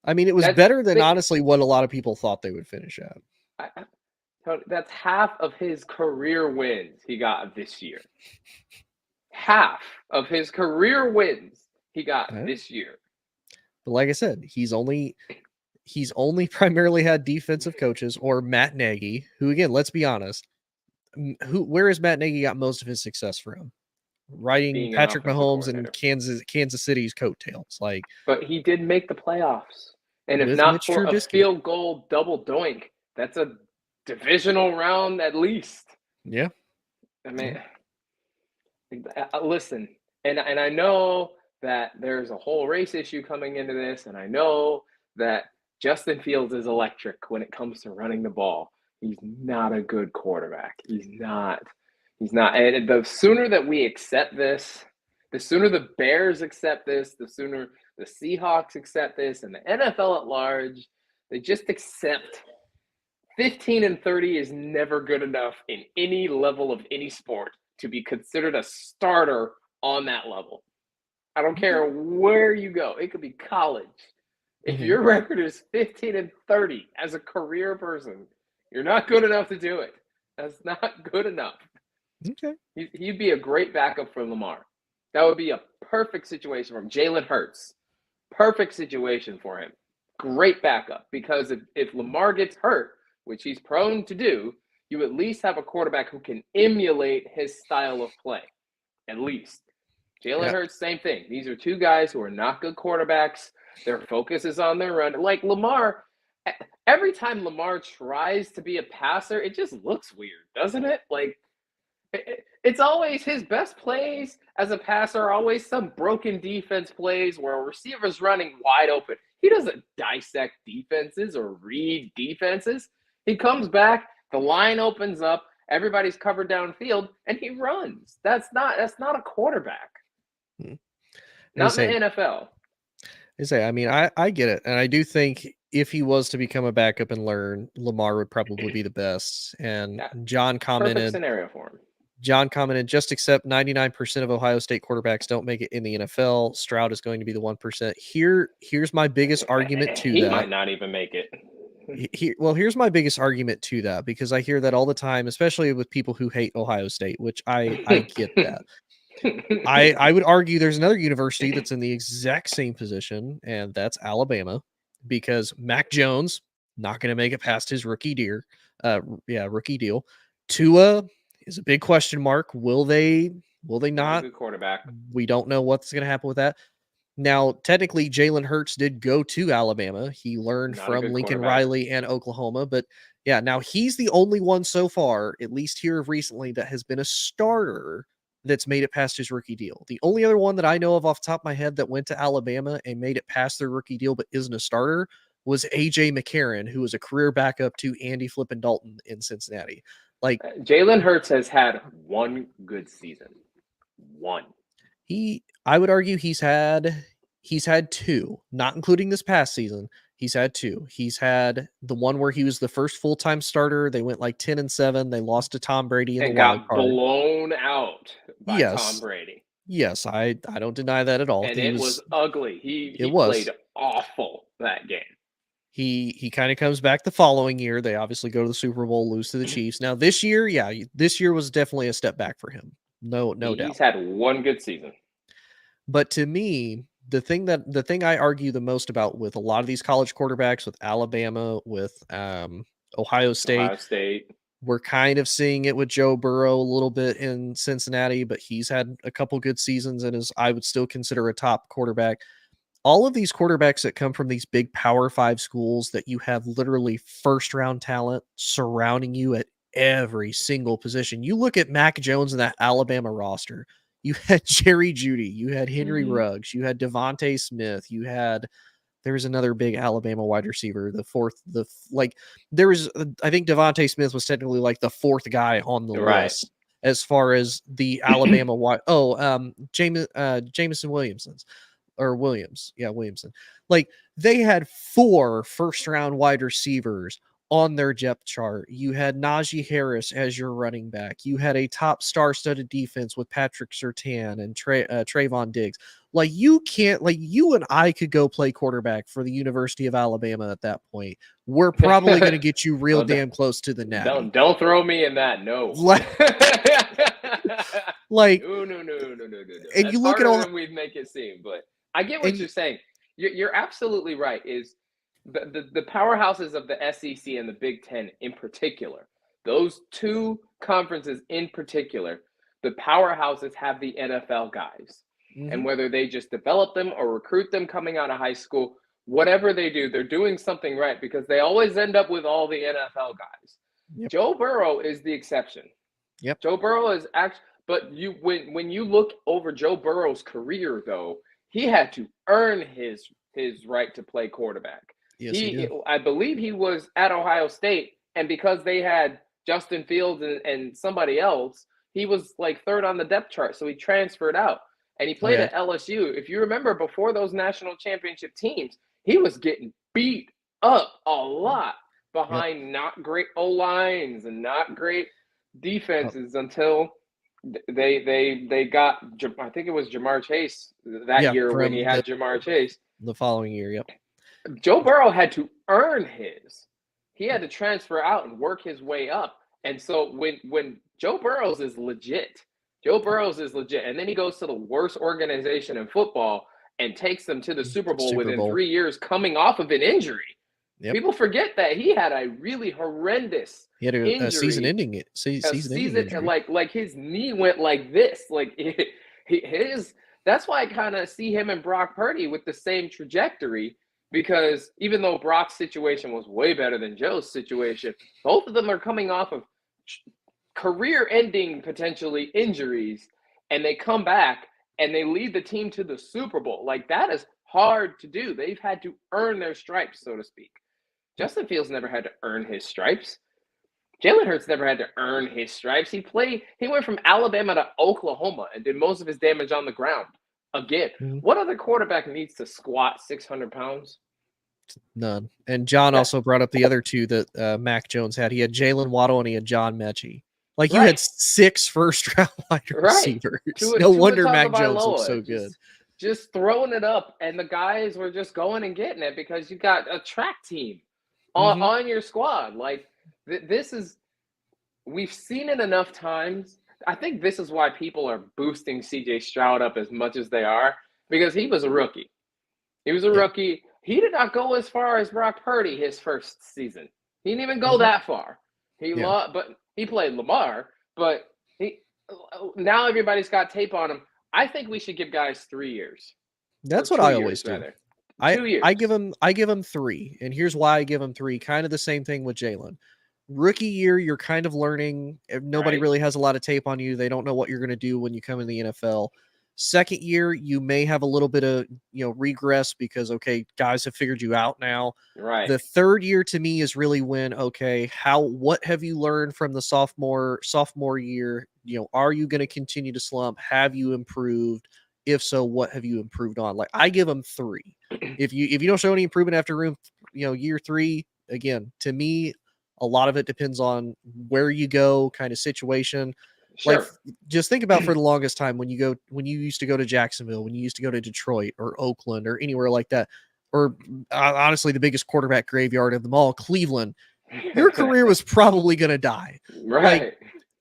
I mean, it was better than honestly what a lot of people thought they would finish at. That's half of his career wins he got this year. Half of his career wins he got this year. But like I said, he's only primarily had defensive coaches, or Matt Nagy, who, again, let's be honest, where has Matt Nagy got most of his success from? Riding Patrick Mahomes and Kansas City's coattails. But he did make the playoffs. And if not for a field goal double doink, that's a divisional round at least. Yeah. I mean, listen, and I know that there's a whole race issue coming into this, and I know that Justin Fields is electric when it comes to running the ball. He's not a good quarterback. He's not. And the sooner that we accept this, the sooner the Bears accept this, the sooner the Seahawks accept this, and the NFL at large, they just accept 15-30 is never good enough in any level of any sport to be considered a starter on that level. I don't care where you go. It could be college. If your record is 15-30 as a career person, You're not good enough to do it. That's not good enough. Okay. He'd be a great backup for Lamar. That would be a perfect situation for him. Jalen Hurts, perfect situation for him. Great backup, because if Lamar gets hurt, which he's prone to do, you at least have a quarterback who can emulate his style of play. At least. Jalen Hurts, same thing. These are two guys who are not good quarterbacks. Their focus is on their run. Like Lamar, every time Lamar tries to be a passer, it just looks weird, doesn't it? Like, it's always his best plays as a passer are always some broken defense plays where a receiver's running wide open. He doesn't dissect defenses or read defenses. He comes back, the line opens up, everybody's covered downfield, and he runs. That's not a quarterback. Not in the NFL. I mean, I get it. And I do think if he was to become a backup and learn, Lamar would probably be the best. And John commented, perfect scenario for him. John commented, just accept 99% of Ohio State quarterbacks don't make it in the NFL. Stroud is going to be the 1%. Here's my biggest argument to that. He might not even make it. Here's my biggest argument to that, because I hear that all the time, especially with people who hate Ohio State, which I get that. I would argue there's another university that's in the exact same position, and that's Alabama, because Mac Jones not going to make it past his rookie deal. Tua is a big question mark. Will they not? Good quarterback. We don't know what's going to happen with that. Now, technically, Jalen Hurts did go to Alabama. He learned from Lincoln Riley and Oklahoma. But yeah, now he's the only one so far, at least here recently, that has been a starter that's made it past his rookie deal. The only other one that I know of off the top of my head that went to Alabama and made it past their rookie deal but isn't a starter was A.J. McCarron, who was a career backup to Andy Flippin Dalton in Cincinnati. Like, Jalen Hurts has had one good season. One. I would argue he's had two, not including this past season. He's had two. He's had the one where he was the first full-time starter. They went like 10-7. They lost to Tom Brady in the wild card. Blown out by Tom Brady. Yes, I don't deny that at all. And it was ugly. He played awful that game. He kind of comes back the following year. They obviously go to the Super Bowl, lose to the Chiefs. Now this year, this year was definitely a step back for him. No doubt. He's had one good season. But to me, the thing I argue the most about with a lot of these college quarterbacks, with Alabama, with Ohio State, we're kind of seeing it with Joe Burrow a little bit in Cincinnati, but he's had a couple good seasons and I would still consider a top quarterback. All of these quarterbacks that come from these big Power 5 schools that you have literally first-round talent surrounding you at every single position. You look at Mac Jones in that Alabama roster. You had Jerry Jeudy, you had Henry Ruggs, you had Devontae Smith, there was another big Alabama wide receiver, I think Devontae Smith was technically like the fourth guy on the list as far as the Alabama Jameson Williamson. Like, they had 4 first-round wide receivers on their depth chart. You had Najee Harris as your running back. You had a top star-studded defense with Patrick Surtain and Trayvon Diggs. Like, you and I could go play quarterback for the University of Alabama at that point. We're probably going to get you real damn close to the net. Don't throw me in that. No. No. And you look at all we make it seem, but I get what you're saying. You're absolutely right. Is the powerhouses of the SEC and the Big Ten in particular, those two conferences in particular, the powerhouses have the NFL guys. And whether they just develop them or recruit them coming out of high school, whatever they do, they're doing something right, because they always end up with all the NFL guys. Yep. Joe Burrow is the exception. Yep. Joe Burrow is but when you look over Joe Burrow's career, though, he had to earn his right to play quarterback. Yes, he did. I believe he was at Ohio State, and because they had Justin Fields and somebody else, he was like third on the depth chart, so he transferred out. And he played at LSU. If you remember, before those national championship teams, he was getting beat up a lot behind not great O-lines and not great defenses until they got, I think it was Jamar Chase that year when he had Jamar Chase. The following year, Joe Burrow had to earn his. he had to transfer out and work his way up. And so when Joe Burrows is legit, and then he goes to the worst organization in football and takes them to the Super Bowl within 3 years, coming off of an injury. Yep. People forget that he had a really horrendous injury. A season-ending injury. Like his knee went like this. Like that's why I kind of see him and Brock Purdy with the same trajectory, because even though Brock's situation was way better than Joe's situation, both of them are coming off of career-ending, potentially, injuries, and they come back and they lead the team to the Super Bowl. Like, that is hard to do. They've had to earn their stripes, so to speak. Justin Fields never had to earn his stripes. Jalen Hurts never had to earn his stripes. He went from Alabama to Oklahoma and did most of his damage on the ground. Again, what other quarterback needs to squat 600 pounds? None. And John also brought up the other two that Mac Jones had. He had Jalen Waddle and he had John Mechie. Like, you had 6 first-round wide receivers. No wonder Mac Jones was so good. Just throwing it up, and the guys were just going and getting it because you got a track team on your squad. Like, we've seen it enough times. I think this is why people are boosting C.J. Stroud up as much as they are, because he was a rookie. He was a rookie. He did not go as far as Brock Purdy his first season. He didn't even go that far. But he played Lamar. But now everybody's got tape on him. I think we should give guys 3 years. That's what I always do. 2 years. I give him 3, and here's why I give him 3. Kind of the same thing with Jalen. Rookie year, you're kind of learning. Nobody really has a lot of tape on you. They don't know what you're going to do when you come in the NFL. Second year, you may have a little bit of regress because guys have figured you out now. Right. The third year to me is really when what have you learned from the sophomore year? Are you going to continue to slump? Have you improved? If so, what have you improved on? Like, I give them 3. If you don't show any improvement after year 3, again, to me, a lot of it depends on where you go, kind of situation. Sure. Like, just think about for the longest time when you used to go to Jacksonville, when you used to go to Detroit or Oakland or anywhere like that, or honestly, the biggest quarterback graveyard of them all, Cleveland, your career was probably going to die. Right.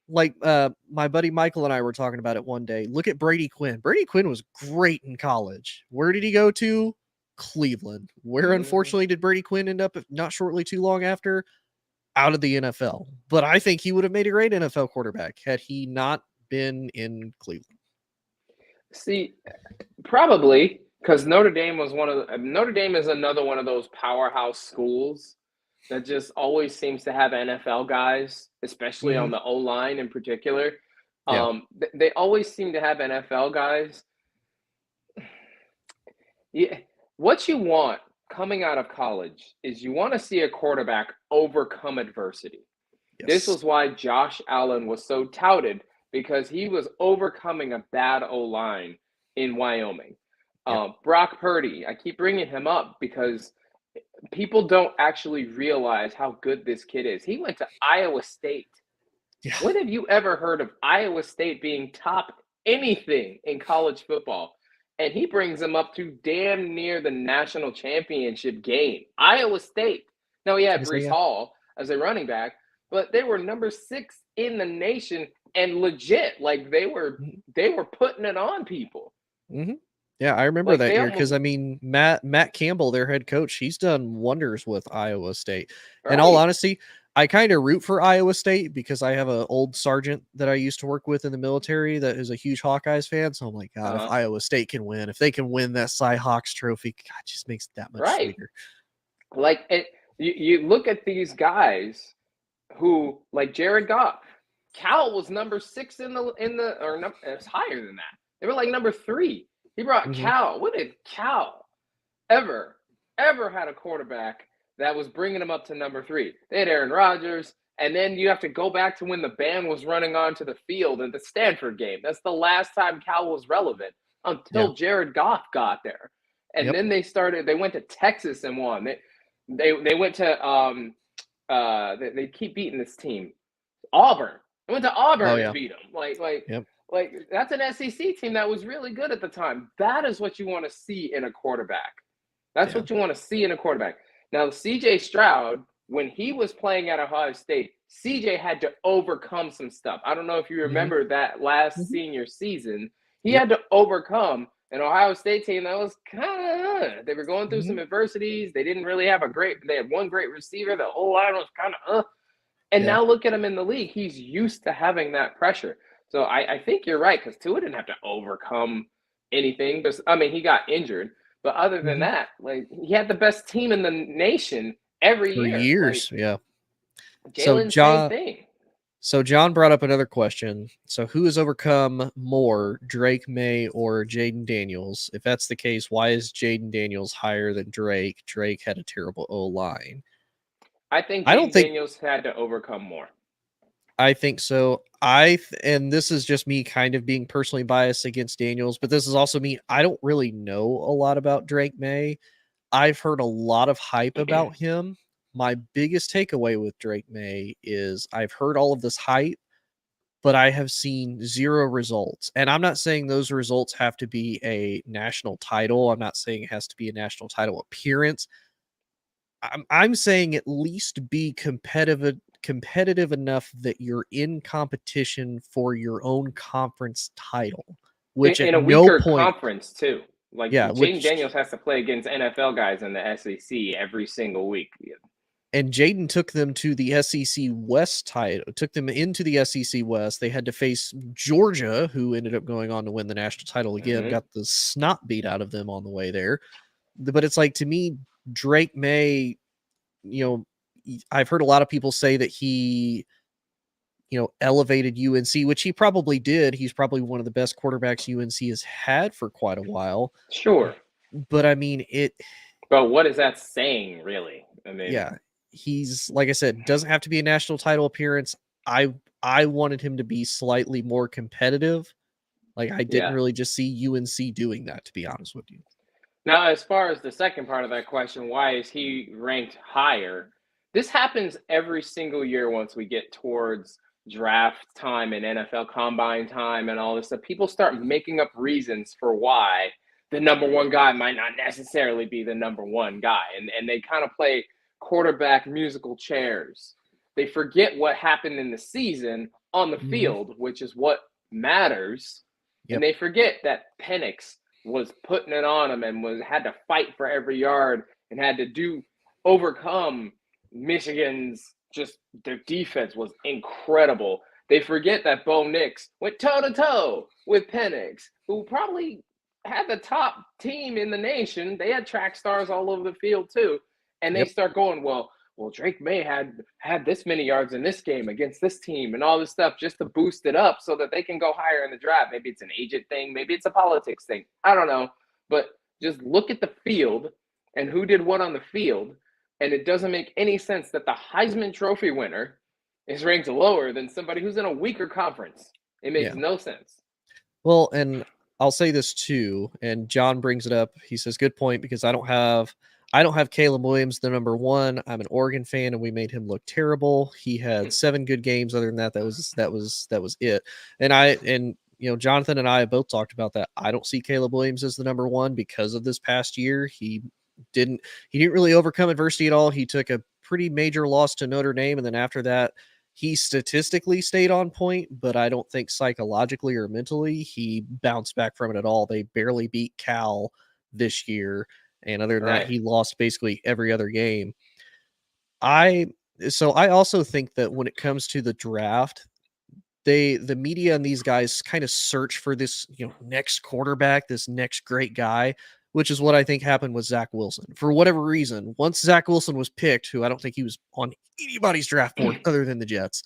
Like my buddy Michael and I were talking about it one day. Look at Brady Quinn. Brady Quinn was great in college. Where did he go to? Cleveland. Where, unfortunately, did Brady Quinn end up not shortly too long after? Out of the NFL. But I think he would have made a great NFL quarterback had he not been in Cleveland. See, probably, because Notre Dame is another one of those powerhouse schools that just always seems to have NFL guys, especially on the O-line in particular. They always seem to have NFL guys. Yeah, what you want coming out of college is you want to see a quarterback overcome adversity. Yes. This was why Josh Allen was so touted, because he was overcoming a bad O-line in Wyoming. Brock Purdy, I keep bringing him up because people don't actually realize how good this kid is. He went to Iowa State. Yeah. When have you ever heard of Iowa State being top anything in college football? And he brings them up to damn near the national championship game. Iowa State. Now, he had Breece Hall as a running back, but they were number 6 in the nation and legit. Like, they were putting it on people. Mm-hmm. Yeah, I remember that year because, Matt Campbell, their head coach, he's done wonders with Iowa State. Right. In all honesty, I kind of root for Iowa State because I have an old sergeant that I used to work with in the military that is a huge Hawkeyes fan. So I'm like, God, if Iowa State can win, if they can win that Cy Hawks trophy, God, it just makes it that much sweeter. Like, you look at these guys who, like Jared Goff, Cal was number 6 it's higher than that. They were like number 3. He brought Cal. When did Cal ever had a quarterback that was bringing them up to number 3? They had Aaron Rodgers, and then you have to go back to when the band was running onto the field at the Stanford game. That's the last time Cal was relevant until Jared Goff got there. And then they went to Texas and won. They went to they keep beating this team. Auburn. They went to Auburn and beat them. Like that's an SEC team that was really good at the time. That is what you want to see in a quarterback. That's what you want to see in a quarterback. Now, C.J. Stroud when he was playing at Ohio State, CJ had to overcome some stuff. I don't know if you remember that last senior season. He had to overcome an Ohio State team that was kind of, they were going through some adversities. They didn't really have they had one great receiver. The whole line was kind of, And now look at him in the league. He's used to having that pressure. So I think you're right, because Tua didn't have to overcome anything. But I mean, he got injured. But other than that, like, he had the best team in the nation every for year. years. Like, So Jalen, same thing. So John brought up another question. So who has overcome more, Drake May or Jaden Daniels? If that's the case, why is Jaden Daniels higher than Drake? Drake had a terrible O-line. I think I don't Jaden think Daniels had to overcome more. I think so. And this is just me kind of being personally biased against Daniels, but this is also me. I don't really know a lot about Drake May. I've heard a lot of hype about him. My biggest takeaway with Drake May is I've heard all of this hype, but I have seen zero results. And I'm not saying those results have to be a national title. I'm not saying it has to be a national title appearance. I'm saying at least be competitive enough that you're in competition for your own conference title, which In at a no weaker point, conference, too. Like, yeah, Jaden which Daniels has to play against NFL guys in the SEC every single week. and Jaden took them to the SEC West title, took them into the SEC West. They had to face Georgia, who ended up going on to win the national title again, got the snot beat out of them on the way there. But it's like, to me, Drake May, I've heard a lot of people say that he, elevated UNC, which he probably did. He's probably one of the best quarterbacks UNC has had for quite a while. Sure. But I mean, But what is that saying, really? I mean, yeah, he's, like I said, doesn't have to be a national title appearance. I wanted him to be slightly more competitive. Like, I didn't really just see UNC doing that, to be honest with you. Now, as far as the second part of that question, why is he ranked higher? This happens every single year once we get towards draft time and NFL combine time and all this stuff. People start making up reasons for why the number one guy might not necessarily be the number one guy. And they kind of play quarterback musical chairs. They forget what happened in the season on the field, which is what matters. Yep. And they forget that Penix was putting it on him and had to fight for every yard and had to overcome Michigan's, just their defense was incredible. They forget that Bo Nix went toe-to-toe with Penix, who probably had the top team in the nation. They had track stars all over the field too. And they start going, well, Drake May had this many yards in this game against this team and all this stuff, just to boost it up so that they can go higher in the draft. Maybe it's an agent thing. Maybe it's a politics thing. I don't know. But just look at the field and who did what on the field. And it doesn't make any sense that the Heisman Trophy winner is ranked lower than somebody who's in a weaker conference. It makes no sense. Well, and I'll say this too, and John brings it up. He says, good point, because I don't have Caleb Williams, the number one. I'm an Oregon fan, and we made him look terrible. He had 7 good games. Other than that, that was it. And Jonathan and I both talked about that. I don't see Caleb Williams as the number one because of this past year. He didn't really overcome adversity at all. He took a pretty major loss to Notre Dame, and then after that, he statistically stayed on point, but I don't think psychologically or mentally he bounced back from it at all. They barely beat Cal this year. And other than that, he lost basically every other game. I also think that when it comes to the draft, the media and these guys kind of search for this, next quarterback, this next great guy, which is what I think happened with Zach Wilson. For whatever reason, once Zach Wilson was picked, who I don't think he was on anybody's draft board other than the Jets,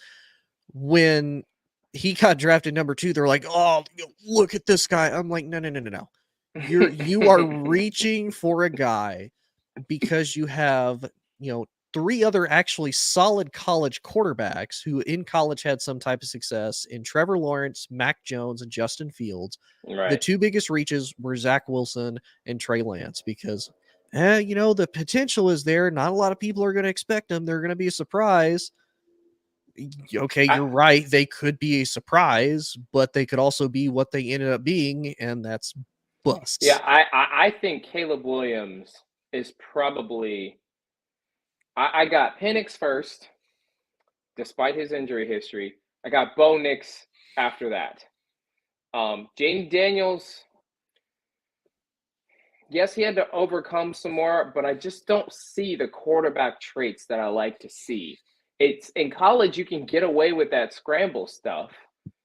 when he got drafted number 2, they're like, oh, look at this guy. I'm like, no. You are reaching for a guy because you have, 3 other actually solid college quarterbacks who in college had some type of success in Trevor Lawrence, Mac Jones, and Justin Fields. The 2 biggest reaches were Zach Wilson and Trey Lance because, the potential is there. Not a lot of people are going to expect them. They're going to be a surprise. Okay, you're right. They could be a surprise, but they could also be what they ended up being, and that's busts. Yeah, I think Caleb Williams is probably, I got Penix first, despite his injury history. I got Bo Nix after that. Jaden Daniels, yes, he had to overcome some more, but I just don't see the quarterback traits that I like to see. It's in college, you can get away with that scramble stuff,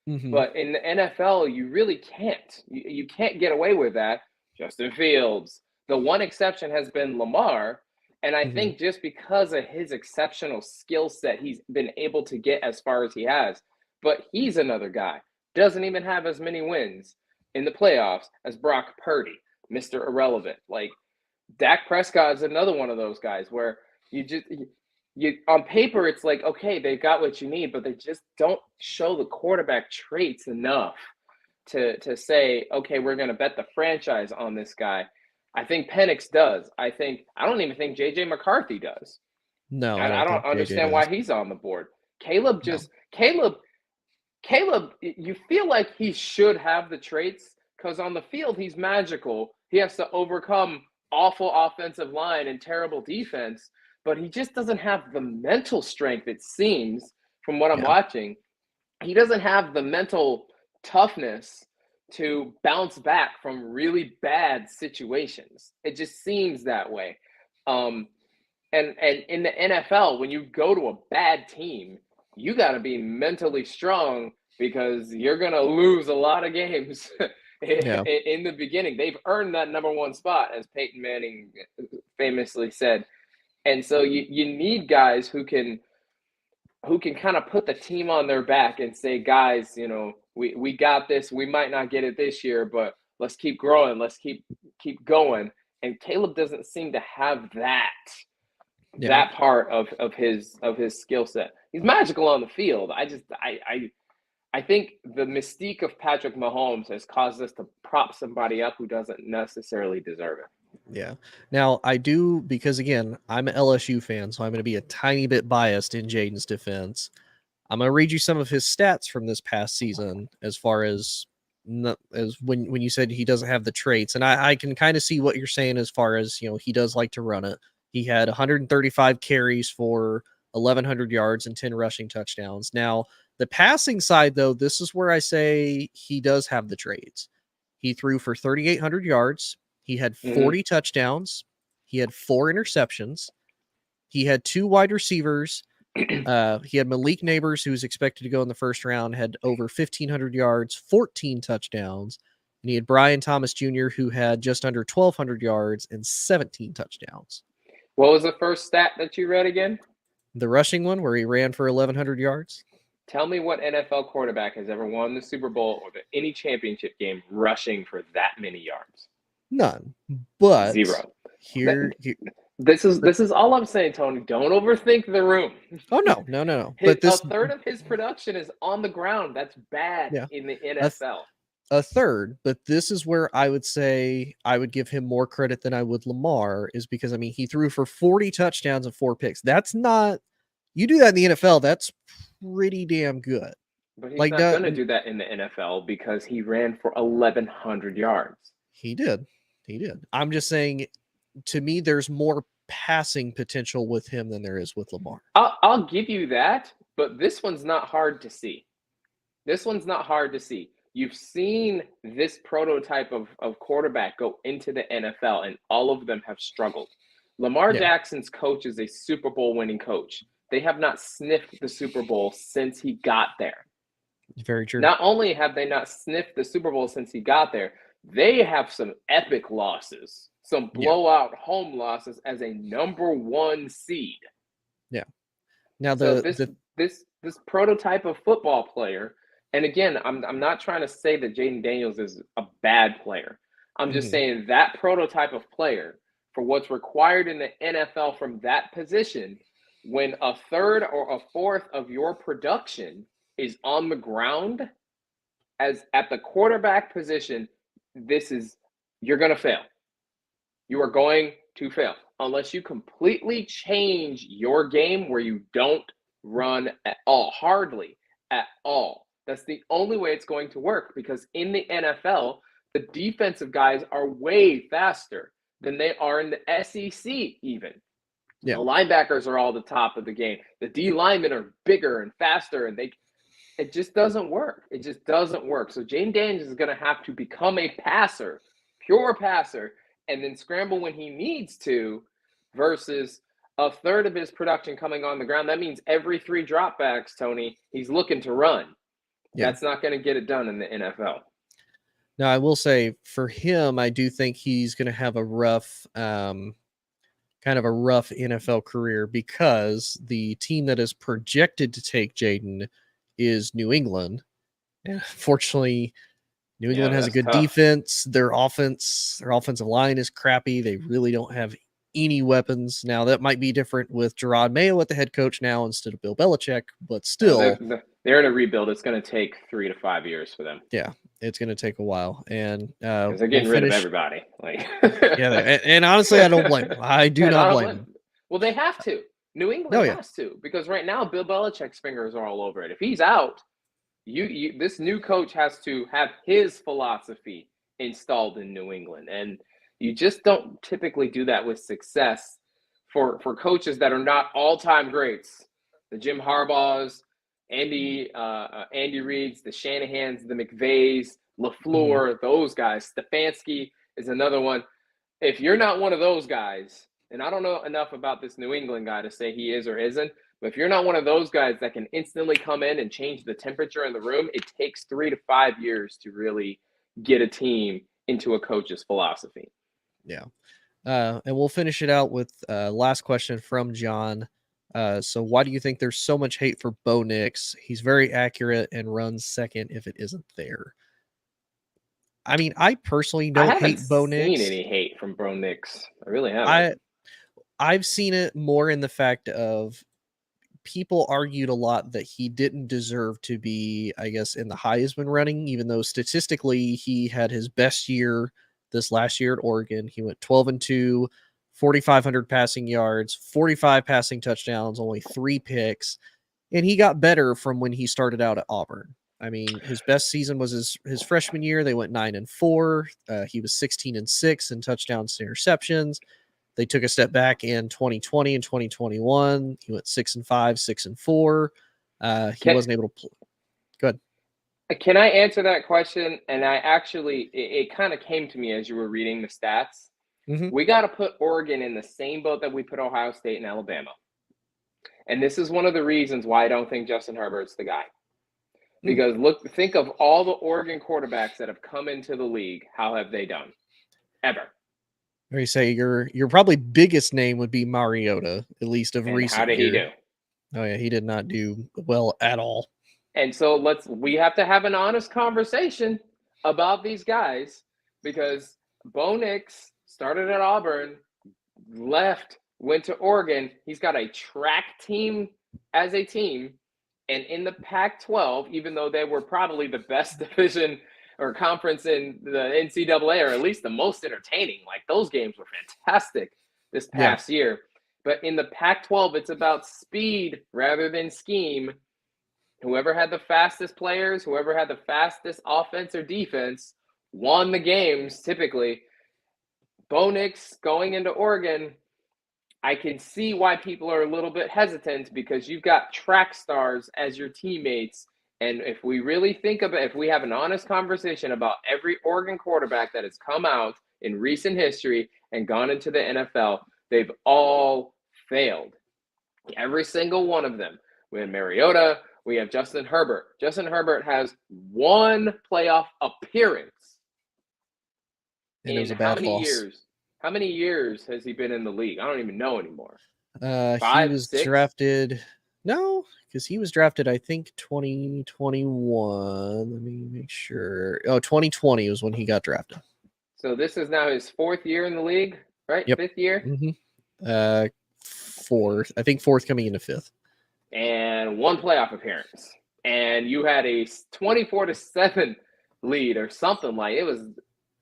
but in the NFL, you really can't. You can't get away with that. Justin Fields. The one exception has been Lamar, and I think just because of his exceptional skill set, he's been able to get as far as he has. But he's another guy. Doesn't even have as many wins in the playoffs as Brock Purdy, Mr. Irrelevant. Like Dak Prescott is another one of those guys where you on paper it's like, okay, they got what you need, but they just don't show the quarterback traits enough to say, okay, we're going to bet the franchise on this guy. I think Penix does. I don't even think JJ McCarthy does. No, I And I don't don't think JJ understand does. why he's on the board. Caleb, you feel like he should have the traits because on the field he's magical. He has to overcome awful offensive line and terrible defense, but he just doesn't have the mental strength, it seems, from what I'm watching. He doesn't have the mental toughness to bounce back from really bad situations. It just seems that way. And in the NFL, when you go to a bad team, you got to be mentally strong because you're going to lose a lot of games in the beginning. They've earned that number one spot, as Peyton Manning famously said. And so you need guys who can kind of put the team on their back and say, guys, we got this. We might not get it this year, but let's keep growing. Let's keep going. And Caleb doesn't seem to have that part of his skill set. He's magical on the field. I think the mystique of Patrick Mahomes has caused us to prop somebody up who doesn't necessarily deserve it. Yeah. Now I do, because again, I'm an LSU fan, so I'm going to be a tiny bit biased in Jaden's defense. I'm going to read you some of his stats from this past season, as far as when you said he doesn't have the traits, and I can kind of see what you're saying as far as he does like to run it. He had 135 carries for 1,100 yards and 10 rushing touchdowns. Now the passing side, though, this is where I say he does have the traits. He threw for 3,800 yards. He had 40 touchdowns. He had 4 interceptions. He had 2 wide receivers. He had Malik Neighbors, who's expected to go in the first round, had over 1,500 yards, 14 touchdowns. And he had Brian Thomas Jr., who had just under 1,200 yards and 17 touchdowns. What was the first stat that you read again? The rushing one, where he ran for 1,100 yards. Tell me what NFL quarterback has ever won the Super Bowl or any championship game rushing for that many yards? None. But 0. This is all I'm saying, Tony. Don't overthink the room. Oh no. But a third of his production is on the ground. That's bad in the NFL. A third, but this is where I would say I would give him more credit than I would Lamar, is because he threw for 40 touchdowns and 4 picks. That's not, you do that in the NFL, that's pretty damn good. But he's not going to do that in the NFL because he ran for 1,100 yards. He did. I'm just saying, to me, there's more passing potential with him than there is with Lamar. I'll give you that, but this one's not hard to see. You've seen this prototype of quarterback go into the NFL, and all of them have struggled. Lamar Jackson's coach is a Super Bowl winning coach. They have not sniffed the Super Bowl since he got there. Very true. Not only have they not sniffed the Super Bowl since he got there, they have some epic losses, some blowout home losses as a number 1 seed. Yeah. Now this prototype of football player, and again, I'm not trying to say that Jaden Daniels is a bad player. I'm just saying that prototype of player, for what's required in the NFL from that position, when a third or a fourth of your production is on the ground as at the quarterback position, you're going to fail. You are going to fail unless you completely change your game where you don't run at all, hardly at all. That's the only way it's going to work, because in the NFL, the defensive guys are way faster than they are in the SEC even. Yeah. The linebackers are all the top of the game. The D linemen are bigger and faster, and it just doesn't work. It just doesn't work. So Jaden Daniels is going to have to become a passer, pure passer, and then scramble when he needs to, versus a third of his production coming on the ground. That means every 3 dropbacks, Tony, he's looking to run. Yeah. That's not going to get it done in the NFL. Now, I will say for him, I do think he's going to have a rough, kind of a rough NFL career, because the team that is projected to take Jaden is New England. And unfortunately, New England has a that's good tough. defense. Their offensive line is crappy. They really don't have any weapons. Now, that might be different with Gerard Mayo at the head coach now instead of Bill Belichick, but still. They're in a rebuild. It's going to take 3 to 5 years for them. Yeah, it's going to take a while. And because they're getting rid of everybody. Yeah, and honestly, I don't blame them. I do not blame them. Well, they have to. New England has to, because right now Bill Belichick's fingers are all over it. If he's out, this new coach has to have his philosophy installed in New England, and you just don't typically do that with success for coaches that are not all-time greats. The Jim Harbaughs, Andy Reid's, the Shanahans, the McVays, LaFleur, those guys. Stefanski is another one. If you're not one of those guys, and I don't know enough about this New England guy to say he is or isn't, but if you're not one of those guys that can instantly come in and change the temperature in the room, it takes 3 to 5 years to really get a team into a coach's philosophy. Yeah. And we'll finish it out with last question from John. So why do you think there's so much hate for Bo Nix? He's very accurate and runs second if it isn't there. I mean, I personally don't hate Bo Nix. I haven't seen any hate from Bo Nix. I really haven't. I've seen it more in the fact of people argued a lot that he didn't deserve to be, I guess, in the Heisman running, even though statistically he had his best year this last year at Oregon. He went 12-2, 4,500 passing yards, 45 passing touchdowns, only 3 picks. And he got better from when he started out at Auburn. I mean, his best season was his freshman year. They went 9-4. He was 16-6 in touchdowns to interceptions. They took a step back in 2020 and 2021. He went 6-5, 6-4. He wasn't able to play. Go ahead. Can I answer that question? And I actually, it kind of came to me as you were reading the stats. Mm-hmm. We got to put Oregon in the same boat that we put Ohio State and Alabama. And this is one of the reasons why I don't think Justin Herbert's the guy. Because think of all the Oregon quarterbacks that have come into the league. How have they done? Ever. You say your probably biggest name would be Mariota, at least of recent. How did he do? Oh yeah, he did not do well at all. And so we have to have an honest conversation about these guys, because Bo Nix started at Auburn, left, went to Oregon. He's got a track team as a team. And in the Pac-12, even though they were probably the best division or conference in the NCAA, or at least the most entertaining, like those games were fantastic this past year. But in the Pac-12, it's about speed rather than scheme. Whoever had the fastest players, whoever had the fastest offense or defense won the games typically. Bo Nix going into Oregon, I can see why people are a little bit hesitant, because you've got track stars as your teammates. And if we really think about it, if we have an honest conversation about every Oregon quarterback that has come out in recent history and gone into the NFL, they've all failed. Every single one of them. We have Mariota. We have Justin Herbert. Justin Herbert has 1 playoff appearance. And it was a bad loss. Years? How many years has he been in the league? I don't even know anymore. 5, he was 6? drafted. No, because he was drafted, I think, 2021. Let me make sure. Oh, 2020 was when he got drafted. So this is now his 4th year in the league, right? Yep. 5th year? Mm-hmm. 4th. I think 4th coming into 5th. And 1 playoff appearance. And you had a 24-7 lead or something like it was.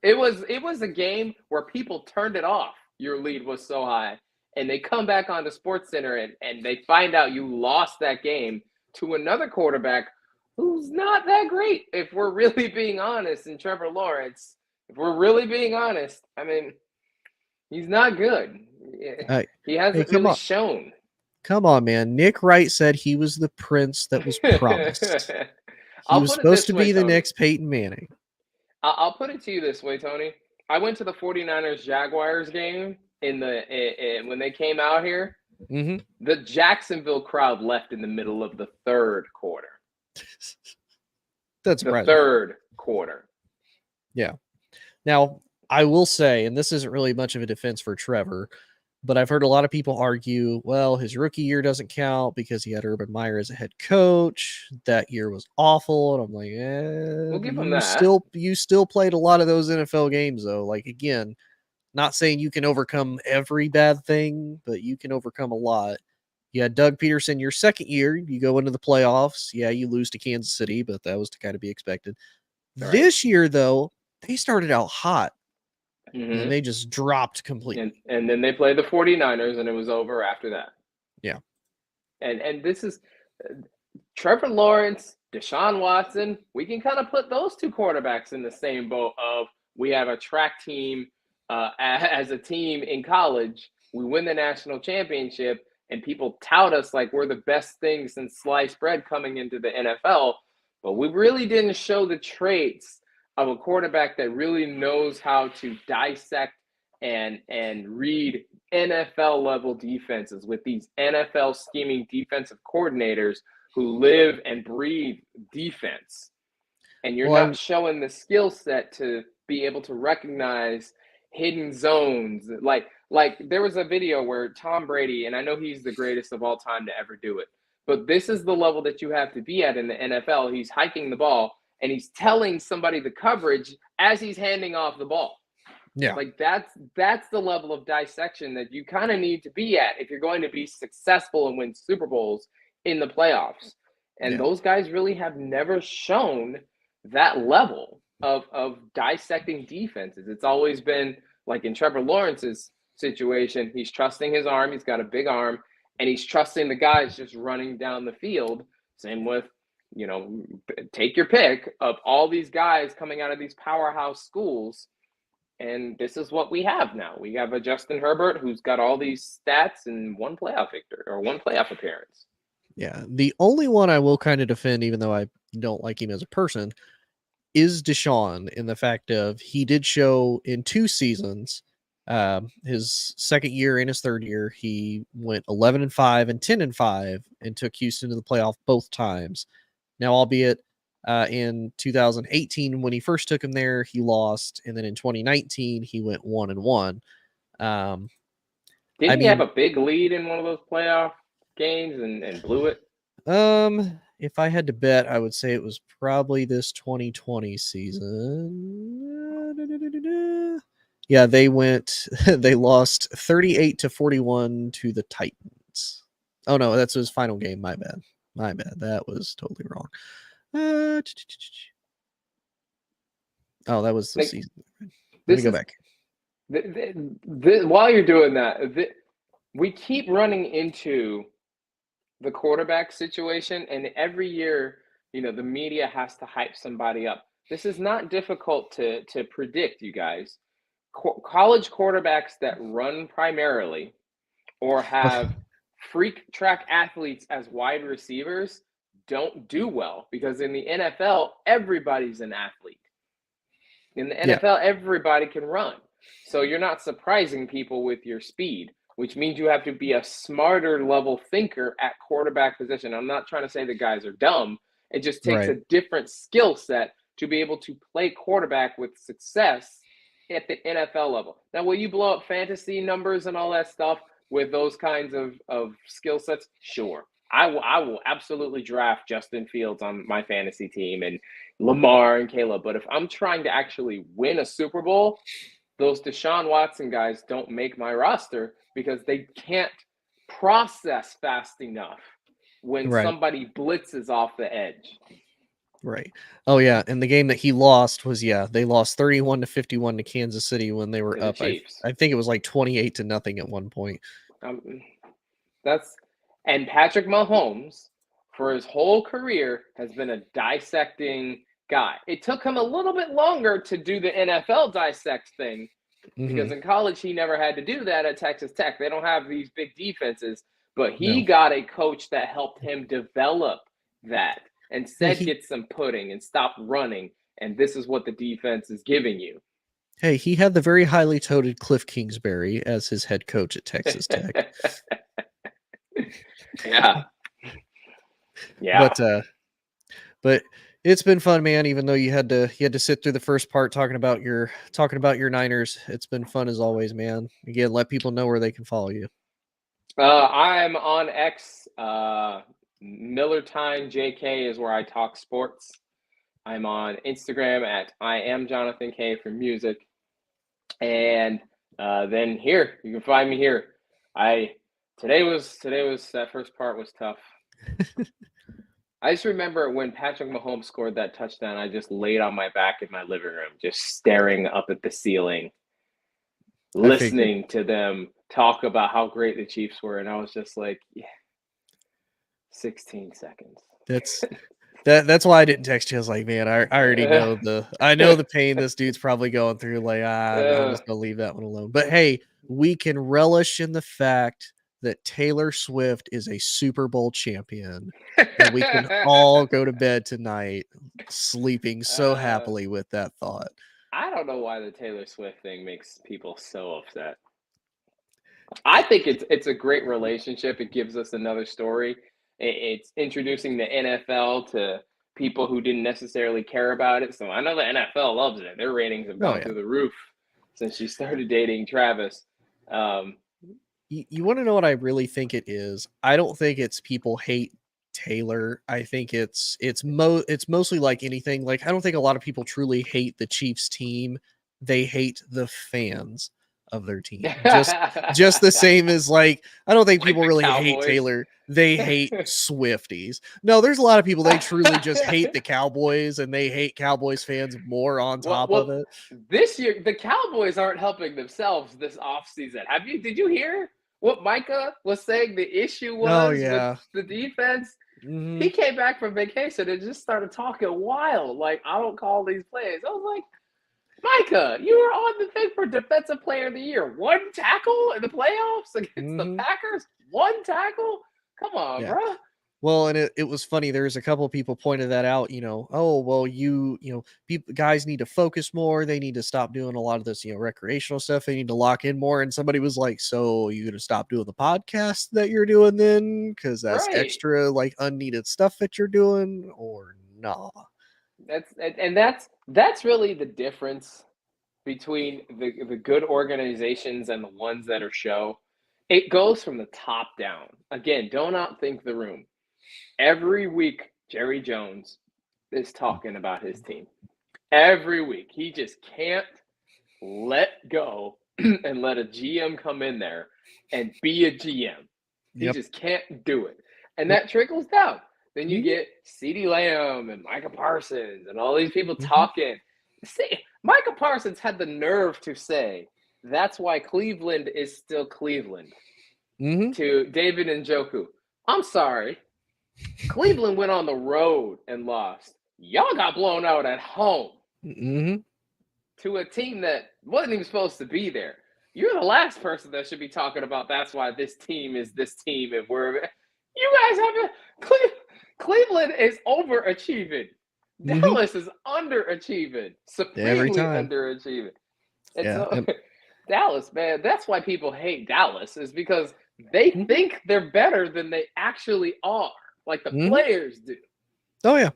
It was a game where people turned it off. Your lead was so high. And they come back onto SportsCenter and they find out you lost that game to another quarterback who's not that great, if we're really being honest, and Trevor Lawrence. If we're really being honest, I mean, he's not good. He Hey, hasn't come really on. shown. Come on, man. Nick Wright said he was the prince that was promised. He I'll was put it supposed this to way, be the Tony. next Peyton Manning. I'll put it to you this way, Tony. I went to the 49ers Jaguars game when they came out here. Mm-hmm. The Jacksonville crowd left in the middle of the third quarter. That's The surprising. third quarter. Yeah. Now, I will say, and this isn't really much of a defense for Trevor, but I've heard a lot of people argue, well, his rookie year doesn't count because he had Urban Meyer as a head coach. That year was awful. And I'm like, We'll give him you that. still played a lot of those NFL games though. Like again, not saying you can overcome every bad thing, but you can overcome a lot. You had Doug Peterson your second year. You go into the playoffs. Yeah, you lose to Kansas City, but that was to kind of be expected. Right. This year, though, they started out hot. Mm-hmm. And then they just dropped completely. And then they played the 49ers, and it was over after that. Yeah. And this is Trevor Lawrence, Deshaun Watson. We can kind of put those two quarterbacks in the same boat of we have a track team as a team in college. We win the national championship, and people tout us like we're the best thing since sliced bread coming into the NFL. But we really didn't show the traits of a quarterback that really knows how to dissect and read NFL level defenses with these NFL scheming defensive coordinators who live and breathe defense. And you're not showing the skill set to be able to recognize hidden zones. Like there was a video where Tom Brady, and I know he's the greatest of all time to ever do it, but this is the level that you have to be at in the NFL. He's hiking the ball and he's telling somebody the coverage as he's handing off the ball. Yeah. Like that's the level of dissection that you kind of need to be at if you're going to be successful and win Super Bowls in the playoffs. And those guys really have never shown that level of dissecting defenses. It's always been like in Trevor Lawrence's situation, he's trusting his arm, he's got a big arm, and he's trusting the guys just running down the field. Same with, take your pick of all these guys coming out of these powerhouse schools. And this is what we have now. We have a Justin Herbert who's got all these stats in one playoff victory or one playoff appearance. Yeah. The only one I will kind of defend, even though I don't like him as a person, is Deshaun in the fact of he did show in 2 seasons, his second year and his third year, he went 11-5 and 10-5 and took Houston to the playoff both times. Now, albeit in 2018, when he first took him there, he lost. And then in 2019, he went 1-1. Didn't he have a big lead in one of those playoff games and blew it? If I had to bet, I would say it was probably this 2020 season. Yeah, they lost 38-41 to the Titans. Oh no, that's his final game. My bad. That was totally wrong. Oh, that was the season. Let me go back. While you're doing that, we keep running into the quarterback situation, and every year, the media has to hype somebody up. This is not difficult to predict, you guys. College quarterbacks that run primarily or have freak track athletes as wide receivers don't do well because in the NFL, everybody's an athlete. In the NFL, everybody can run. So you're not surprising people with your speed, which means you have to be a smarter level thinker at quarterback position. I'm not trying to say the guys are dumb. It just takes a different skill set to be able to play quarterback with success at the NFL level. Now, will you blow up fantasy numbers and all that stuff with those kinds of skill sets? Sure. I will absolutely draft Justin Fields on my fantasy team and Lamar and Caleb. But if I'm trying to actually win a Super Bowl, those Deshaun Watson guys don't make my roster because they can't process fast enough when somebody blitzes off the edge. Right. Oh yeah, and the game that he lost was they lost 31-51 to Kansas City when they were up. I think it was like 28-0 at one point. And Patrick Mahomes, for his whole career, has been a dissecting guy. It took him a little bit longer to do the NFL dissect thing because Mhm. in college he never had to do that at Texas Tech. They don't have these big defenses, but he No. got a coach that helped him develop that and Hey, said, get some pudding and stop running. And this is what the defense is giving you. he had the very highly touted Cliff Kingsbury as his head coach at Texas Tech. Yeah. Yeah. But it's been fun, man. Even though you had to sit through the first part talking about your Niners, it's been fun as always, man. Again, let people know where they can follow you. I'm on X. Miller Time JK is where I talk sports. I'm on Instagram at I am Jonathan K for music. And then here, you can find me here. Today was that first part was tough. I just remember when Patrick Mahomes scored that touchdown, I just laid on my back in my living room, just staring up at the ceiling, I figured. listening to them talk about how great the Chiefs were, and I was just like, yeah, 16 seconds. That's why I didn't text you. I was like, man, I already know the pain this dude's probably going through. Like, I'm just gonna leave that one alone. But hey, we can relish in the fact that Taylor Swift is a Super Bowl champion, and we can all go to bed tonight sleeping so happily with that thought. I don't know why the Taylor Swift thing makes people so upset. I think it's a great relationship. It gives us another story. It's introducing the NFL to people who didn't necessarily care about it. So I know the NFL loves it. Their ratings have gone through the roof since she started dating Travis. You want to know what I really think it is? I don't think it's people hate Taylor. I think it's mostly like anything. Like I don't think a lot of people truly hate the Chiefs team. They hate the fans of their team. Just the same as like I don't think Like people the really hate Cowboys. Taylor. They hate Swifties. No, there's a lot of people they truly just hate the Cowboys and they hate Cowboys fans more on top of it. This year the Cowboys aren't helping themselves this offseason. Did you hear what Micah was saying the issue was with the defense? Mm-hmm. He came back from vacation and just started talking wild. Like, I don't call these plays. I was like, Micah, you were on the thing for Defensive Player of the Year. One tackle in the playoffs against the Packers? One tackle? Come on, bro. Well, and it was funny. There's a couple of people pointed that out, oh, well, guys need to focus more. They need to stop doing a lot of this, recreational stuff. They need to lock in more. And somebody was like, so you going to stop doing the podcast that you're doing then? Because that's extra like unneeded stuff that you're doing or nah. That's really the difference between the good organizations and the ones that are show. It goes from the top down. Again, don't outthink the room. Every week, Jerry Jones is talking about his team. Every week. He just can't let go and let a GM come in there and be a GM. He just can't do it. And that trickles down. Then you get CeeDee Lamb and Micah Parsons and all these people talking. See, Micah Parsons had the nerve to say, that's why Cleveland is still Cleveland. To David Njoku. I'm sorry. Cleveland went on the road and lost. Y'all got blown out at home to a team that wasn't even supposed to be there. You're the last person that should be talking about that's why this team is this team and we're you guys have Cleveland is overachieving. Dallas is underachieving. Supremely underachieving. And Dallas, man, that's why people hate Dallas, is because they think they're better than they actually are. Like the players do. Oh, yeah.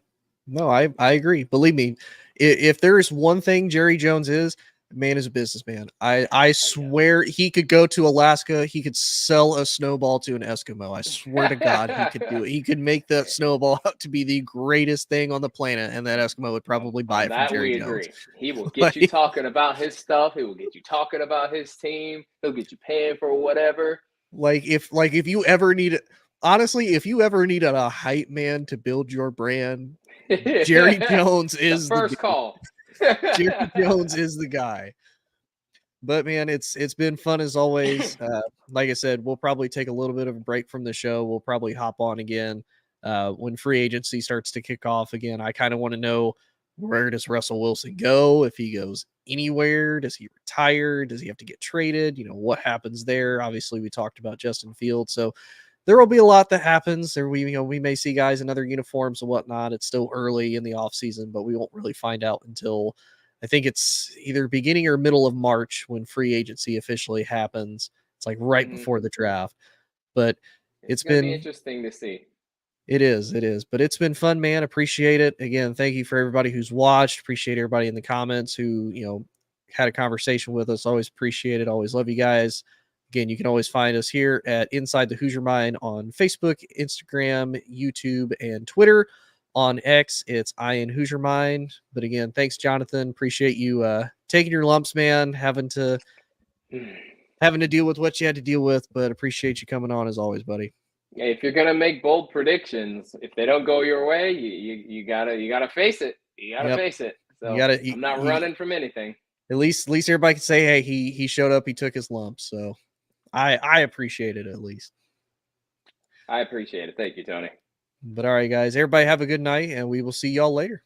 No, I agree. Believe me, if there is one thing Jerry Jones is, man is a businessman. I swear he could go to Alaska. He could sell a snowball to an Eskimo. I swear to God, he could do it. He could make that snowball out to be the greatest thing on the planet, and that Eskimo would probably buy it from Jerry Jones. He will get you talking about his stuff. He will get you talking about his team. He'll get you paying for whatever. If you ever need it. Honestly, if you ever needed a hype man to build your brand, Jerry Jones is the first call. Jerry Jones is the guy. But man, it's been fun as always. Like I said, we'll probably take a little bit of a break from the show. We'll probably hop on again when free agency starts to kick off again. I kind of want to know, where does Russell Wilson go? If he goes anywhere? Does he retire? Does he have to get traded? What happens there? Obviously, we talked about Justin Fields, so there will be a lot that happens. We may see guys in other uniforms and whatnot. It's still early in the offseason, but we won't really find out until I think it's either beginning or middle of March when free agency officially happens. It's like right before the draft. But it's going to be interesting to see. It is. But it's been fun, man. Appreciate it. Again, thank you for everybody who's watched. Appreciate everybody in the comments who, had a conversation with us. Always appreciate it. Always love you guys. Again, you can always find us here at Inside the Hoosier Mind on Facebook, Instagram, YouTube, and Twitter. On X, it's Ian Hoosier Mind. But again, thanks, Jonathan. Appreciate you taking your lumps, man, having to deal with what you had to deal with, but appreciate you coming on as always, buddy. If you're gonna make bold predictions, if they don't go your way, you gotta face it. You gotta face it. So I'm not running from anything. At least everybody can say, hey, he showed up, he took his lumps. So I appreciate it at least. I appreciate it. Thank you, Tony. But all right, guys, everybody have a good night, and we will see y'all later.